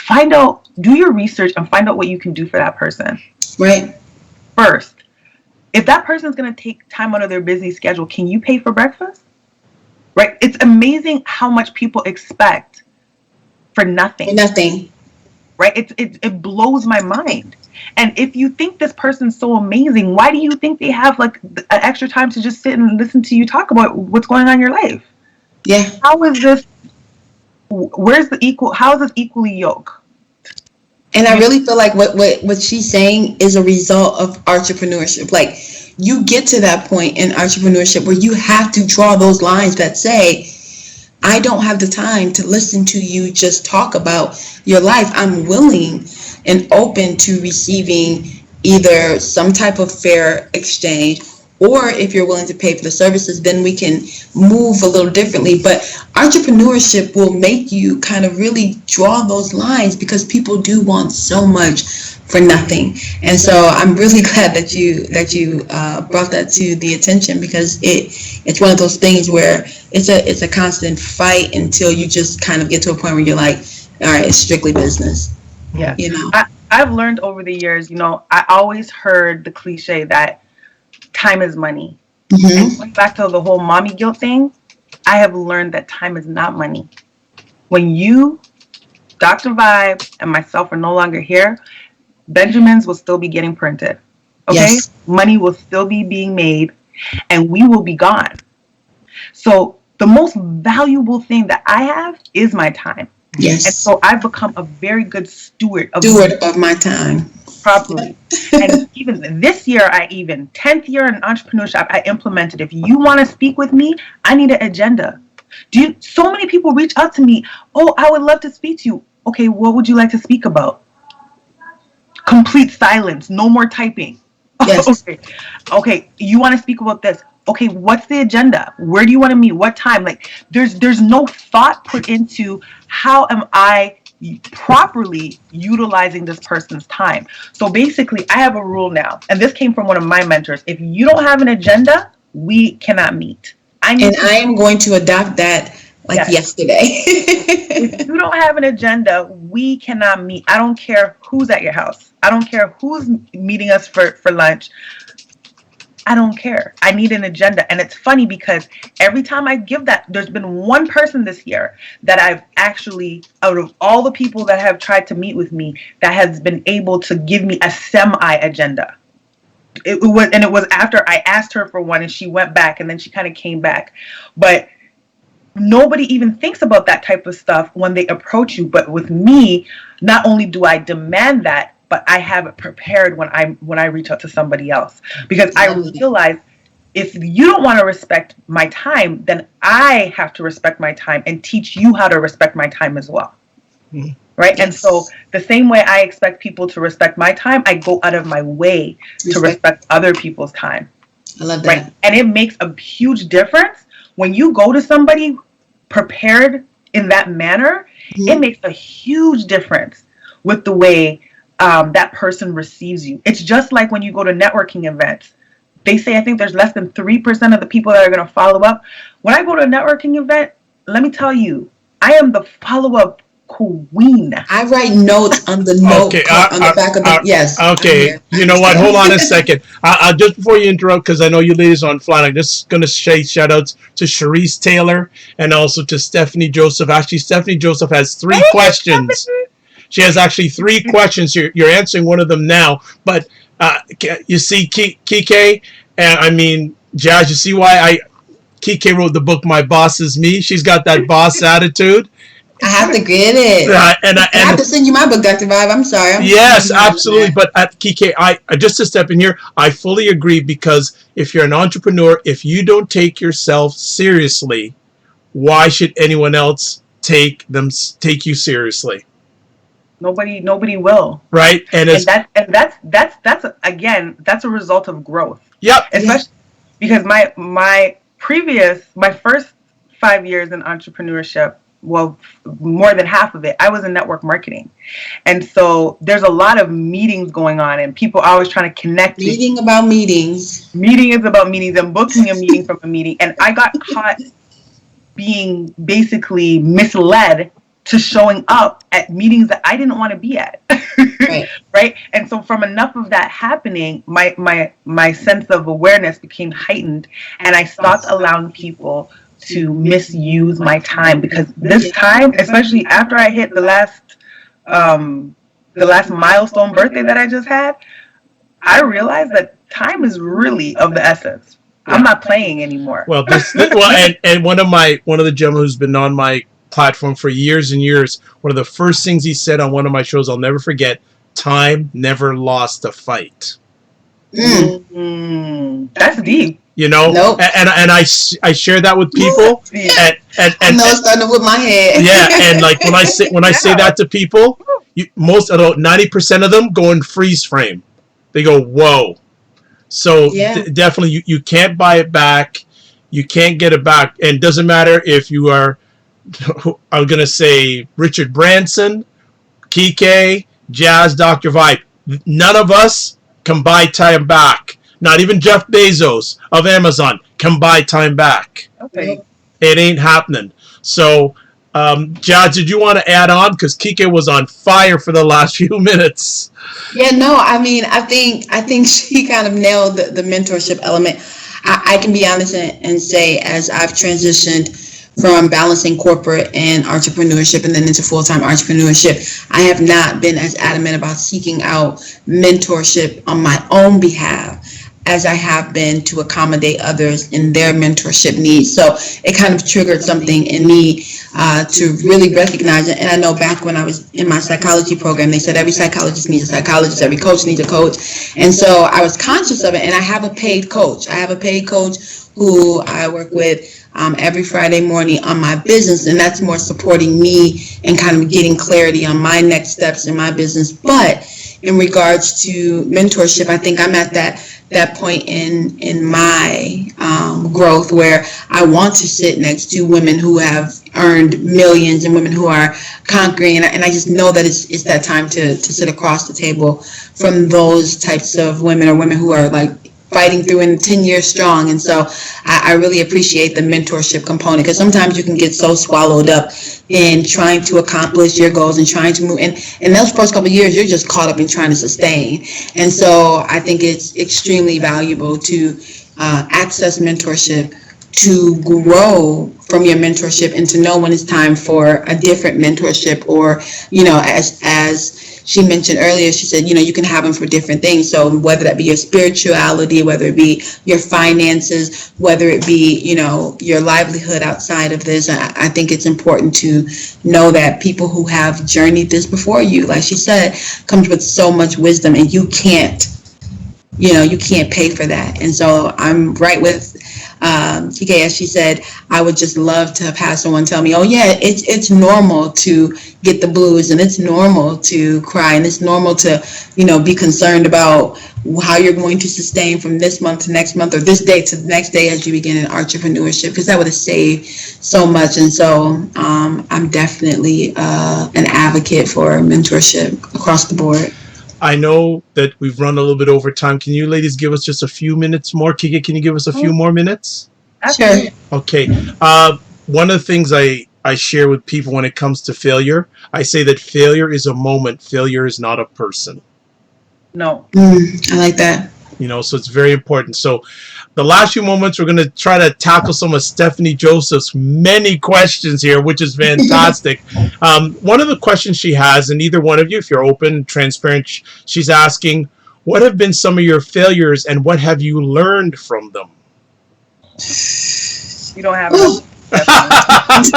Do your research and find out what you can do for that person. Right. First, if that person is going to take time out of their busy schedule, can you pay for breakfast? Right? It's amazing how much people expect for nothing. Right? It blows my mind. And if you think this person's so amazing, why do you think they have an extra time to just sit and listen to you talk about what's going on in your life? Yeah. How is this? How is this equally yoked? And I really feel like what she's saying is a result of entrepreneurship. You get to that point in entrepreneurship where you have to draw those lines that say, I don't have the time to listen to you just talk about your life. I'm willing and open to receiving either some type of fair exchange, or if you're willing to pay for the services, then we can move a little differently. But entrepreneurship will make you kind of really draw those lines, because people do want so much for nothing. And so I'm really glad that you brought that to the attention, because it's one of those things where it's a constant fight until you just kind of get to a point where you're like, all right, it's strictly business. Yeah. I've learned over the years, I always heard the cliche that time is money. Mm-hmm. And going back to the whole mommy guilt thing, I have learned that time is not money. When you, Dr. Vibe, and myself are no longer here, Benjamins will still be getting printed. Okay? Yes. Money will still be being made, and we will be gone. So the most valuable thing that I have is my time. Yes. And so I've become a very good steward of my time. Properly. And even this year, 10th year in entrepreneurship, I implemented, if you want to speak with me, I need an agenda. So many people reach out to me, oh, I would love to speak to you. Okay, what would you like to speak about? Complete silence, no more typing. Yes. Okay, you want to speak about this? Okay, what's the agenda? Where do you want to meet? What time? Like, there's no thought put into how am I properly utilizing this person's time. So basically, I have a rule now, and this came from one of my mentors. If you don't have an agenda, we cannot meet. I am going to adopt that like yesterday. If you don't have an agenda, we cannot meet. I don't care who's at your house. I don't care who's meeting us for lunch. I don't care. I need an agenda. And it's funny because every time I give that, there's been one person this year that I've actually, out of all the people that have tried to meet with me, that has been able to give me a semi-agenda. It was after I asked her for one and she went back and then she kind of came back. But nobody even thinks about that type of stuff when they approach you. But with me, not only do I demand that, but I have it prepared when I reach out to somebody else, because I realize if you don't want to respect my time, then I have to respect my time and teach you how to respect my time as well. Mm-hmm. Right. Yes. And so the same way I expect people to respect my time, I go out of my way to respect other people's time. I love that. Right. And it makes a huge difference when you go to somebody prepared in that manner. Mm-hmm. It makes a huge difference with the way that person receives you. It's just like when you go to networking events. They say, I think there's less than 3% of the people that are going to follow up. When I go to a networking event, let me tell you, I am the follow-up queen. I write notes on the note on the back of the yes. Okay, you know what? Hold on a second. I'll just before you interrupt, because I know you ladies are on fly. I'm just going to say shout outs to Sharice Taylor and also to Stephanie Joseph. Actually, Stephanie Joseph has 3 questions. She has actually 3 questions. You're answering one of them now. But you see, Kike, and I mean, Jazz, you see why Kike wrote the book, My Boss Is Me? She's got that boss attitude. I have to get it. And I have to send you my book, Dr. Vibe. I'm sorry. Yes, absolutely. But at Kike, I just to step in here, I fully agree, because if you're an entrepreneur, if you don't take yourself seriously, why should anyone else take you seriously? Nobody will. Right. That's again, that's a result of growth. Yep. Especially because my first 5 years in entrepreneurship, well, more than half of it, I was in network marketing. And so there's a lot of meetings going on and people are always trying to connect. Meeting about meetings. Meeting is about meetings and booking a meeting from a meeting. And I got caught being basically misled to showing up at meetings that I didn't want to be at. Right. Right. And so from enough of that happening, my sense of awareness became heightened, and I stopped allowing people to misuse my time, because this time, especially after I hit the last milestone birthday that I just had, I realized that time is really of the essence. I'm not playing anymore. Well, and one of the gentlemen who's been on my platform for years and years, one of the first things he said on one of my shows, I'll never forget: time never lost a fight. That's deep. You know, nope. and I share that with people. And I know it's starting to whip my head. Yeah, and like when I say that to people, most about 90% of them go in freeze frame. They go, whoa. So definitely, you can't buy it back. You can't get it back, and it doesn't matter if you are. I'm going to say Richard Branson, Kike, Jazz, Dr. Vibe. None of us can buy time back. Not even Jeff Bezos of Amazon can buy time back. Okay. It ain't happening. So, Jazz, did you want to add on? Because Kike was on fire for the last few minutes. Yeah, no, I mean, I think she kind of nailed the mentorship element. I can be honest and say, as I've transitioned from balancing corporate and entrepreneurship and then into full-time entrepreneurship, I have not been as adamant about seeking out mentorship on my own behalf as I have been to accommodate others in their mentorship needs. So it kind of triggered something in me to really recognize it. And I know back when I was in my psychology program, they said every psychologist needs a psychologist, every coach needs a coach. And so I was conscious of it, and I have a paid coach. I have a paid coach who I work with every Friday morning on my business, and that's more supporting me and kind of getting clarity on my next steps in my business. But in regards to mentorship, I think I'm at that point in my growth where I want to sit next to women who have earned millions and women who are conquering, and I just know that it's that time to sit across the table from those types of women, or women who are like fighting through and 10 years strong. And so I really appreciate the mentorship component, because sometimes you can get so swallowed up in trying to accomplish your goals and trying to move. And in those first couple of years, you're just caught up in trying to sustain. And so I think it's extremely valuable to access mentorship, to grow from your mentorship, and to know when it's time for a different mentorship. Or, as she mentioned earlier, she said, you can have them for different things. So whether that be your spirituality, whether it be your finances, whether it be, your livelihood outside of this, I think it's important to know that people who have journeyed this before you, like she said, comes with so much wisdom, and you can't pay for that. And so I'm right with Kike, as she said, I would just love to have someone tell me, oh yeah, it's normal to get the blues, and it's normal to cry, and it's normal to, be concerned about how you're going to sustain from this month to next month, or this day to the next day as you begin in entrepreneurship, because that would have saved so much. And so I'm definitely an advocate for mentorship across the board. I know that we've run a little bit over time. Can you ladies give us just a few minutes more? Kike, can you give us a few more minutes? Sure. Okay. One of the things I share with people when it comes to failure, I say that failure is a moment. Failure is not a person. No. I like that. So it's very important. So the last few moments, we're going to try to tackle some of Stephanie Joseph's many questions here, which is fantastic. One of the questions she has, and either one of you, if you're open, transparent, she's asking, what have been some of your failures and what have you learned from them? You don't have enough.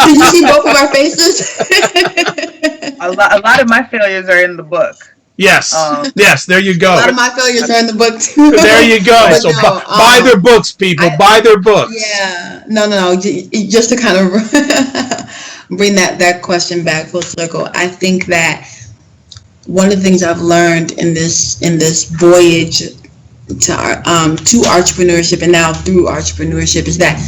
Did you see both of our faces? A lot of my failures are in the book. Yes. Yes, there you go. A lot of my failures are in the book too. There you go. So no, buy their books, people. Buy their books. Yeah. No. Just to kind of bring that question back full circle, I think that one of the things I've learned in this voyage to entrepreneurship, and now through entrepreneurship, is that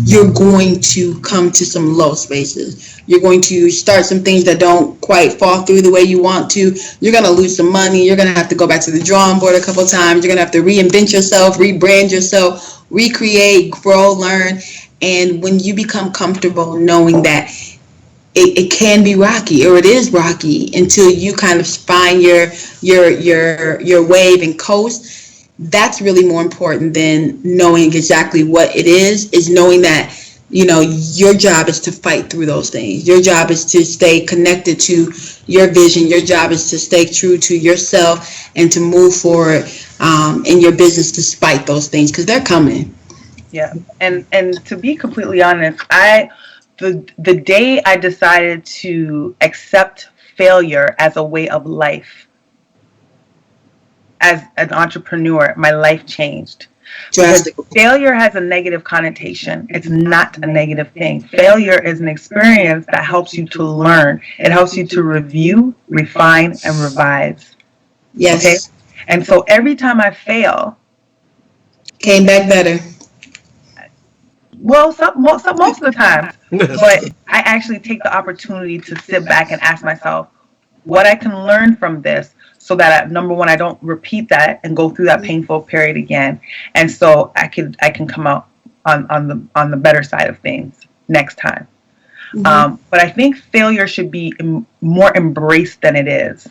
you're going to come to some low spaces. You're going to start some things that don't quite fall through the way you want to. You're going to lose some money. You're going to have to go back to the drawing board a couple of times. You're going to have to reinvent yourself, rebrand yourself, recreate, grow, learn. And when you become comfortable knowing that it can be rocky, or it is rocky, until you kind of find your wave and coast, that's really more important than knowing exactly what it is knowing that, your job is to fight through those things. Your job is to stay connected to your vision. Your job is to stay true to yourself and to move forward in your business despite those things, because they're coming. Yeah. And to be completely honest, the day I decided to accept failure as a way of life, as an entrepreneur, my life changed. Because failure has a negative connotation. It's not a negative thing. Failure is an experience that helps you to learn. It helps you to review, refine, and revise. Yes. Okay? And so every time I fail, came back better. Well, most of the time. But I actually take the opportunity to sit back and ask myself what I can learn from this, so that number one, I don't repeat that and go through that painful period again, and so I can come out on the better side of things next time. But I think failure should be more embraced than it is,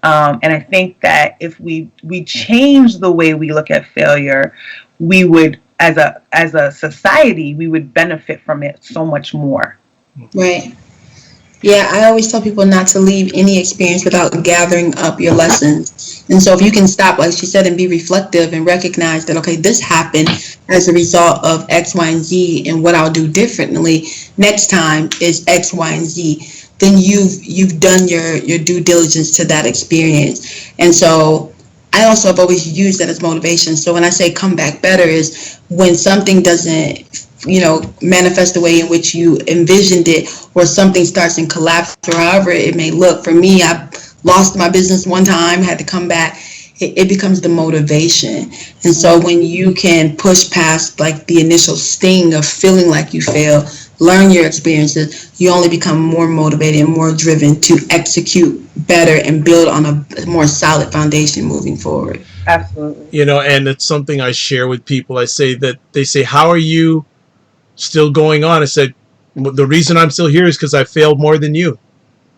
and I think that if we change the way we look at failure, we would, as a society, we would benefit from it so much more. Right. Yeah, I always tell people not to leave any experience without gathering up your lessons. And so if you can stop, like she said, and be reflective and recognize that, okay, this happened as a result of X, Y, and Z, and what I'll do differently next time is X, Y, and Z, then you've done your due diligence to that experience. And so I also have always used that as motivation. So when I say come back better, is when something doesn't manifest the way in which you envisioned it, or something starts in collapse, or however it may look. For me, I lost my business one time, had to come back. It becomes the motivation. And so when you can push past like the initial sting of feeling like you fail, learn your experiences, you only become more motivated and more driven to execute better and build on a more solid foundation moving forward. Absolutely. You know, and it's something I share with people. I say that they say, "How are you still going on?" I said, "The reason I'm still here is because I failed more than you."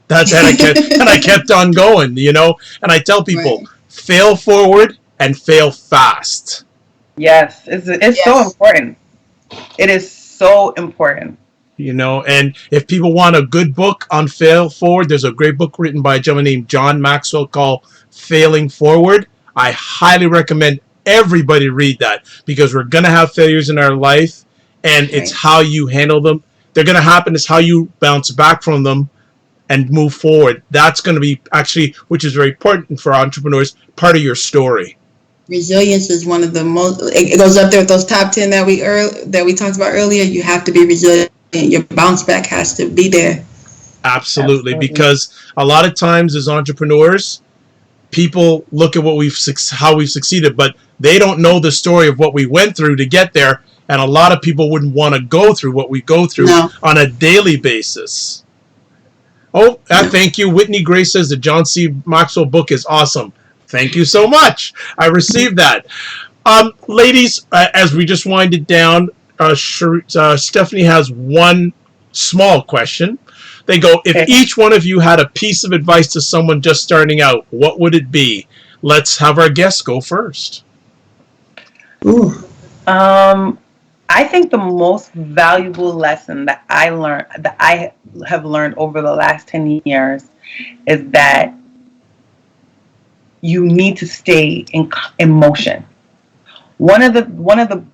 That's and I kept on going. You know, and I tell people, Right. fail forward and fail fast. Yes, it's so Yes. important. It is so important. You know, and if people want a good book on fail forward, there's a great book written by a gentleman named John Maxwell called Failing Forward. I highly recommend everybody read that, because we're going to have failures in our life, and it's Right. how you handle them. They're going to happen. It's how you bounce back from them and move forward. That's going to be actually, which is very important for entrepreneurs, part of your story. Resilience is one of the most. It goes up there with those top 10 that we talked about earlier. You have to be resilient. Your bounce back has to be there. Absolutely, Absolutely. because a lot of times as entrepreneurs, people look at what how we've succeeded, but they don't know the story of what we went through to get there. And a lot of people wouldn't want to go through what we go through No, on a daily basis. Oh, no. thank you. Whitney Gray says the John C. Maxwell book is awesome. Thank you so much. I received that. Ladies, as we just wind it down, Stephanie has one small question. They go, if Okay. each one of you had a piece of advice to someone just starting out, what would it be? Let's have our guests go first. Ooh. I think the most valuable lesson that I have learned over the last 10 years is that you need to stay in motion. One of the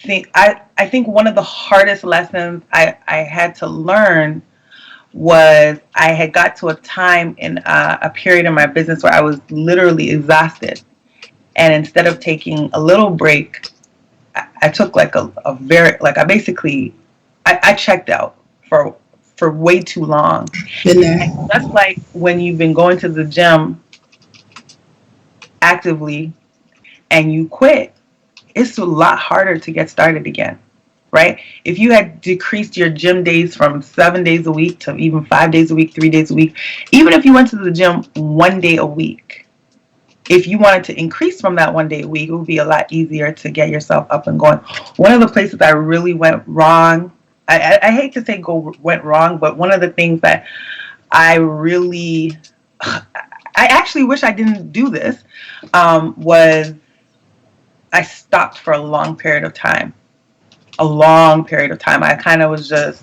thing I think one of the hardest lessons I had to learn was I had got to a time in a period in my business where I was literally exhausted, and instead of taking a little break, I took like a very like I basically I checked out for way too long. Been there. That's like when you've been going to the gym actively and you quit. It's a lot harder to get started again, right? If you had decreased your gym days from 7 days a week to even 5 days a week, 3 days a week, even if you went to the gym 1 day a week, if you wanted to increase from that 1 day a week, it would be a lot easier to get yourself up and going. One of the places I really went wrong, I hate to say went wrong, but one of the things that I really, I actually wish I didn't do this, was I stopped for a long period of time. I kind of was just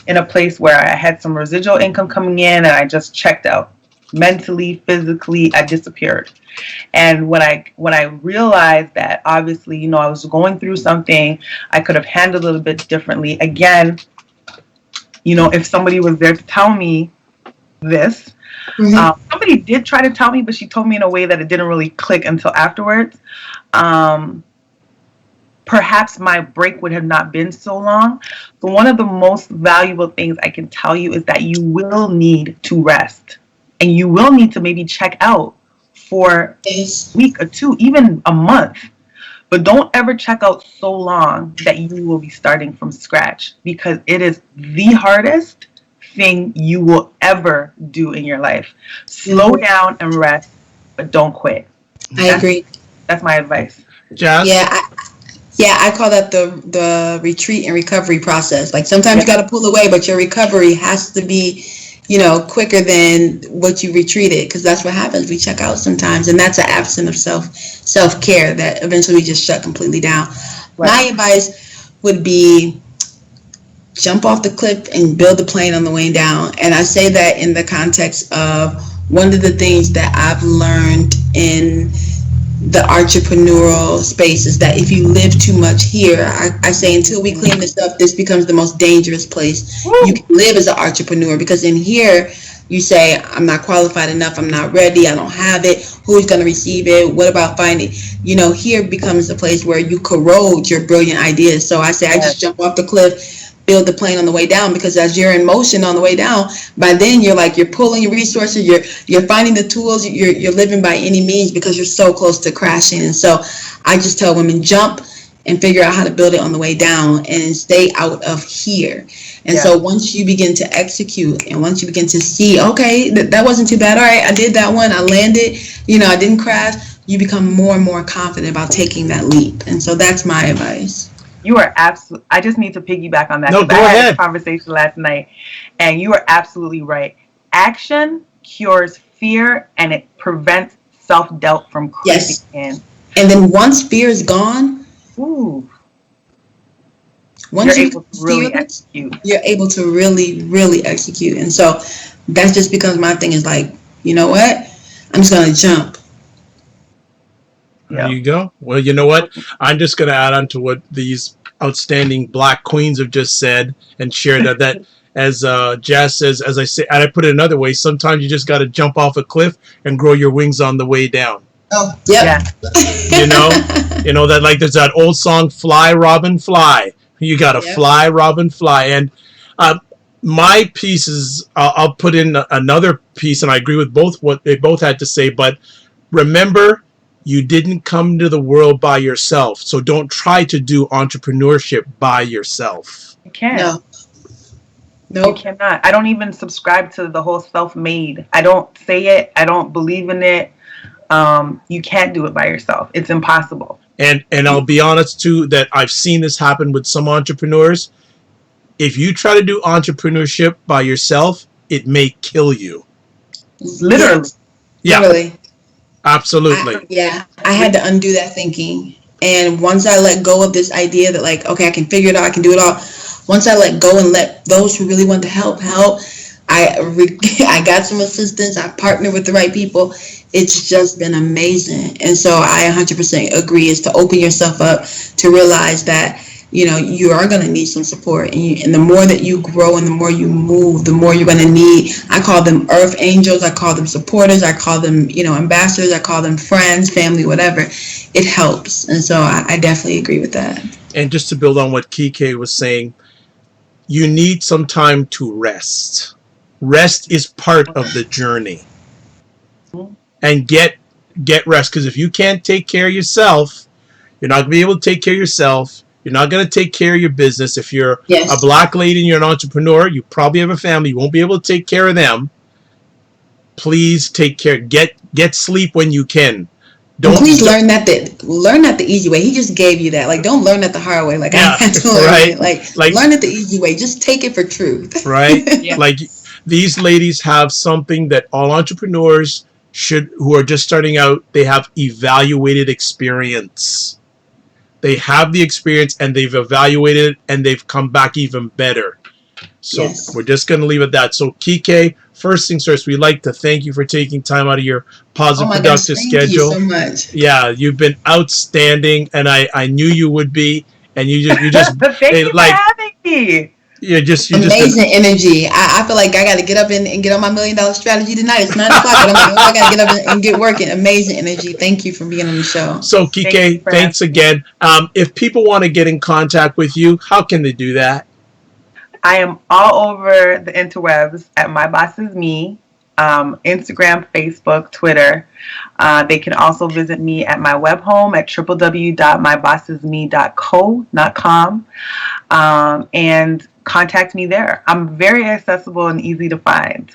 in a place where I had some residual income coming in and I just checked out. Mentally, physically, I disappeared. And when I realized that obviously, you know, I was going through something, I could have handled it a bit differently. Again, you know, if somebody was there to tell me this, somebody did try to tell me, but she told me in a way that it didn't really click until afterwards. Perhaps my break would have not been so long. So one of the most valuable things I can tell you is that you will need to rest, and you will need to maybe check out for Yes. a week or two, even a month. But don't ever check out so long that you will be starting from scratch, because it is the hardest thing you will ever do in your life. Slow down and rest, but don't quit. I agree. That's my advice. Jazz? Yeah, I call that the retreat and recovery process. Like sometimes you got to pull away, but your recovery has to be, you know, quicker than what you retreated, because that's what happens. We check out sometimes, and that's an absence of self-care that eventually we just shut completely down. Right. My advice would be jump off the cliff and build the plane on the way down. And I say that in the context of one of the things that I've learned in the entrepreneurial space is that if you live too much here, I say until we clean this up, this becomes the most dangerous place you can live as an entrepreneur, because in here you say, I'm not qualified enough, I'm not ready, I don't have it, who's going to receive it, what about finding, you know, here becomes the place where you corrode your brilliant ideas. So I say I just jump off the cliff, build the plane on the way down, because as you're in motion on the way down, by then you're pulling your resources, you're finding the tools, you're living by any means, because you're so close to crashing. And so I just tell women, jump and figure out how to build it on the way down and stay out of here. And so once you begin to execute, and once you begin to see, okay, that wasn't too bad. All right, I did that one. I landed, I didn't crash. You become more and more confident about taking that leap. And so that's my advice. You are absolutely, I just need to piggyback on that. No, go I ahead. had a conversation last night, and you are absolutely right. Action cures fear, and it prevents self-doubt from creeping in. And then once fear is gone, once you're able to really execute. You're able to really, really execute. And so that just becomes my thing, is like, you know what? I'm just going to jump. There you go. Well, you know what? I'm just going to add on to what these outstanding Black queens have just said and shared that as Jazz says, as I say, and I put it another way, sometimes you just got to jump off a cliff and grow your wings on the way down. Oh, yeah. That, like, there's that old song, Fly, Robin, Fly. You got to fly, Robin, fly. And my piece is, I'll put in another piece, and I agree with what they both had to say, but remember, you didn't come to the world by yourself. So don't try to do entrepreneurship by yourself. You can't. No. You cannot. I don't even subscribe to the whole self-made. I don't say it. I don't believe in it. You can't do it by yourself. It's impossible. And I'll be honest too, that I've seen this happen with some entrepreneurs. If you try to do entrepreneurship by yourself, it may kill you. Literally. Yeah. Literally. Absolutely. I had to undo that thinking. And once I let go of this idea that, like, okay, I can figure it out, I can do it all. Once I let go and let those who really want to help, I got some assistance. I partnered with the right people. It's just been amazing. And so I 100% agree, is to open yourself up to realize that, you are going to need some support. And the more that you grow and the more you move, the more you're going to need. I call them earth angels. I call them supporters. I call them, ambassadors. I call them friends, family, whatever. It helps. And so I definitely agree with that. And just to build on what Kike was saying, you need some time to rest. Rest is part of the journey. And get rest. Because if you can't take care of yourself, you're not going to be able to take care of yourself. You're not going to take care of your business. If you're a Black lady and you're an entrepreneur, you probably have a family. You won't be able to take care of them. Please take care. Get sleep when you can. Please learn that the easy way. He just gave you that. Like, don't learn that the hard way. Like, I had to learn it. Like, learn it the easy way. Just take it for truth. Right? Like, these ladies have something that all entrepreneurs who are just starting out, they have evaluated experience. They have the experience, and they've evaluated it, and they've come back even better. So we're just going to leave it at that. So Kike, first things first, we'd like to thank you for taking time out of your positive, productive schedule. Thank you so much. Yeah, you've been outstanding, and I knew you would be, and you just thank you for having me. You're just amazing energy. I feel like I got to get up and get on my $1 million strategy tonight. It's 9 o'clock, but I'm like, I got to get up and get working. Amazing energy. Thank you for being on the show. So Kike, thanks again. If people want to get in contact with you, how can they do that? I am all over the interwebs at My Boss Is Me, Instagram, Facebook, Twitter. They can also visit me at my web home at www.mybossisme.co.com and contact me there. I'm very accessible and easy to find.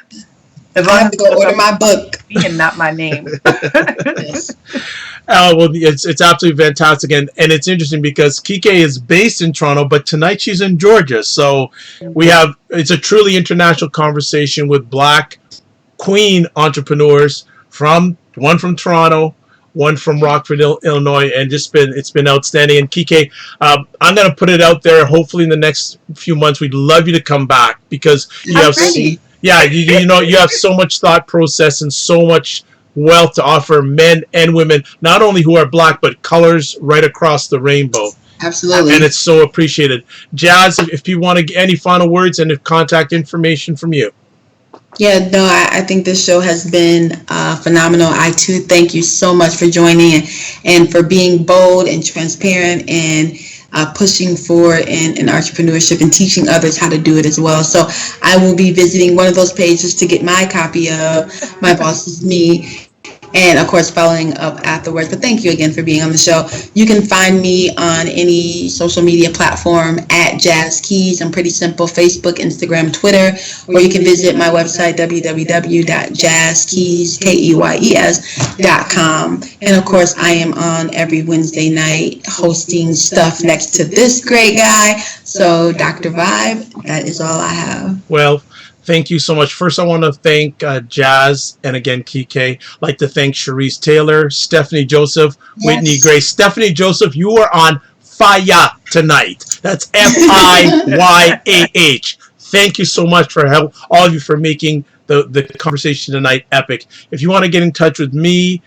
As long I have to go order my book. And not my name. Well, it's absolutely fantastic, and it's interesting because Kike is based in Toronto, but tonight she's in Georgia. So it's a truly international conversation with Black queen entrepreneurs, one from Toronto, one from Rockford, Illinois, and it's been outstanding. And Kike, I'm going to put it out there. Hopefully, in the next few months, we'd love you to come back because you have so much thought process and so much wealth to offer men and women, not only who are Black, but colors right across the rainbow. Absolutely. And it's so appreciated. Jazz, if you want to get any final words and contact information from you. Yeah, no, I think this show has been phenomenal. I, too, thank you so much for joining and for being bold and transparent and pushing forward in entrepreneurship and teaching others how to do it as well. So I will be visiting one of those pages to get my copy of My Boss Is Me, and of course following up afterwards. But thank you again for being on the show. You can find me on any social media platform at Jazz Keys. I'm pretty simple: Facebook, Instagram, Twitter, or you can visit my website www.jazzkeys.com. And of course, I am on every Wednesday night hosting stuff next to this great guy. So Dr. Vibe, that is all I have. Well, thank you so much. First, I want to thank Jazz and again Kike. I'd like to thank Cherise Taylor, Stephanie Joseph, Whitney Grace. Stephanie Joseph, you are on fire tonight. That's FIYAH. Thank you so much for help, all of you, for making the conversation tonight epic. If you want to get in touch with me,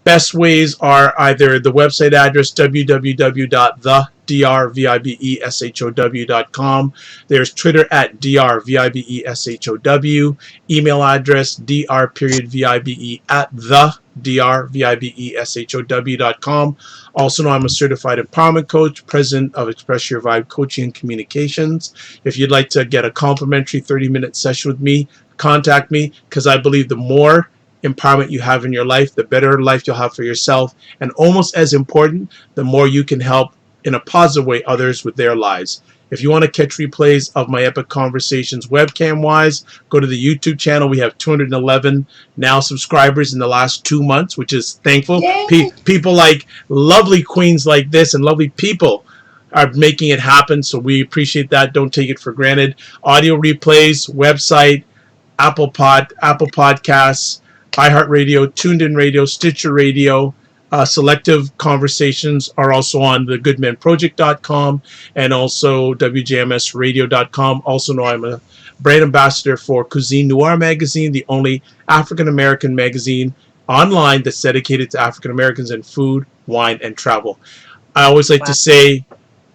best ways are either the website address www.drvibeshow.com. There's Twitter at drvibeshow, email address dr.vibe@thedrvibeshow.com. Also know I'm a certified empowerment coach, president of Express Your Vibe Coaching and Communications. If you'd like to get a complimentary 30-minute session with me, contact me, because I believe the more empowerment you have in your life, the better life you'll have for yourself, and almost as important, the more you can help in a positive way others with their lives. If you want to catch replays of my epic conversations webcam wise, go to the YouTube channel. We have 211 now subscribers in the last 2 months, which is thankful. People like lovely queens like this and lovely people are making it happen, so we appreciate that. Don't take it for granted. Audio replays, website, Apple Podcasts, iHeartRadio, TuneIn Radio, Stitcher Radio. Selective conversations are also on the goodmenproject.com and also wjmsradio.com. Also know I'm a brand ambassador for Cuisine Noir magazine, the only African-American magazine online that's dedicated to African-Americans in food, wine, and travel. I always like to say,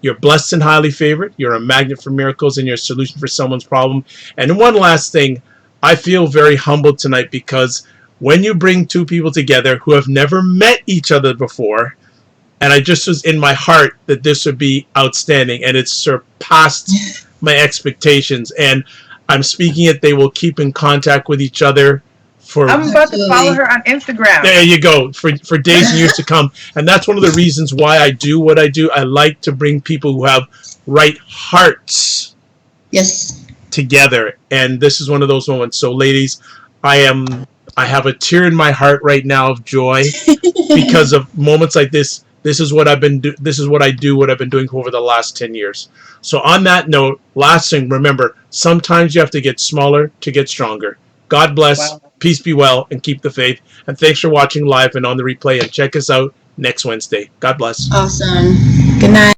you're blessed and highly favored. You're a magnet for miracles and you're a solution for someone's problem. And one last thing, I feel very humbled tonight because when you bring two people together who have never met each other before, and I just was in my heart that this would be outstanding, and it's surpassed my expectations. And I'm speaking it, they will keep in contact with each other for... I'm about to follow her on Instagram. There you go, for days and years to come. And that's one of the reasons why I do what I do. I like to bring people who have right hearts together. And this is one of those moments. So ladies, I have a tear in my heart right now of joy because of moments like this. This is what I've been what I do, what I've been doing for over the last 10 years. So on that note, last thing, remember, sometimes you have to get smaller to get stronger. God bless, peace be well, and keep the faith. And thanks for watching live and on the replay. And check us out next Wednesday. God bless. Awesome. Good night.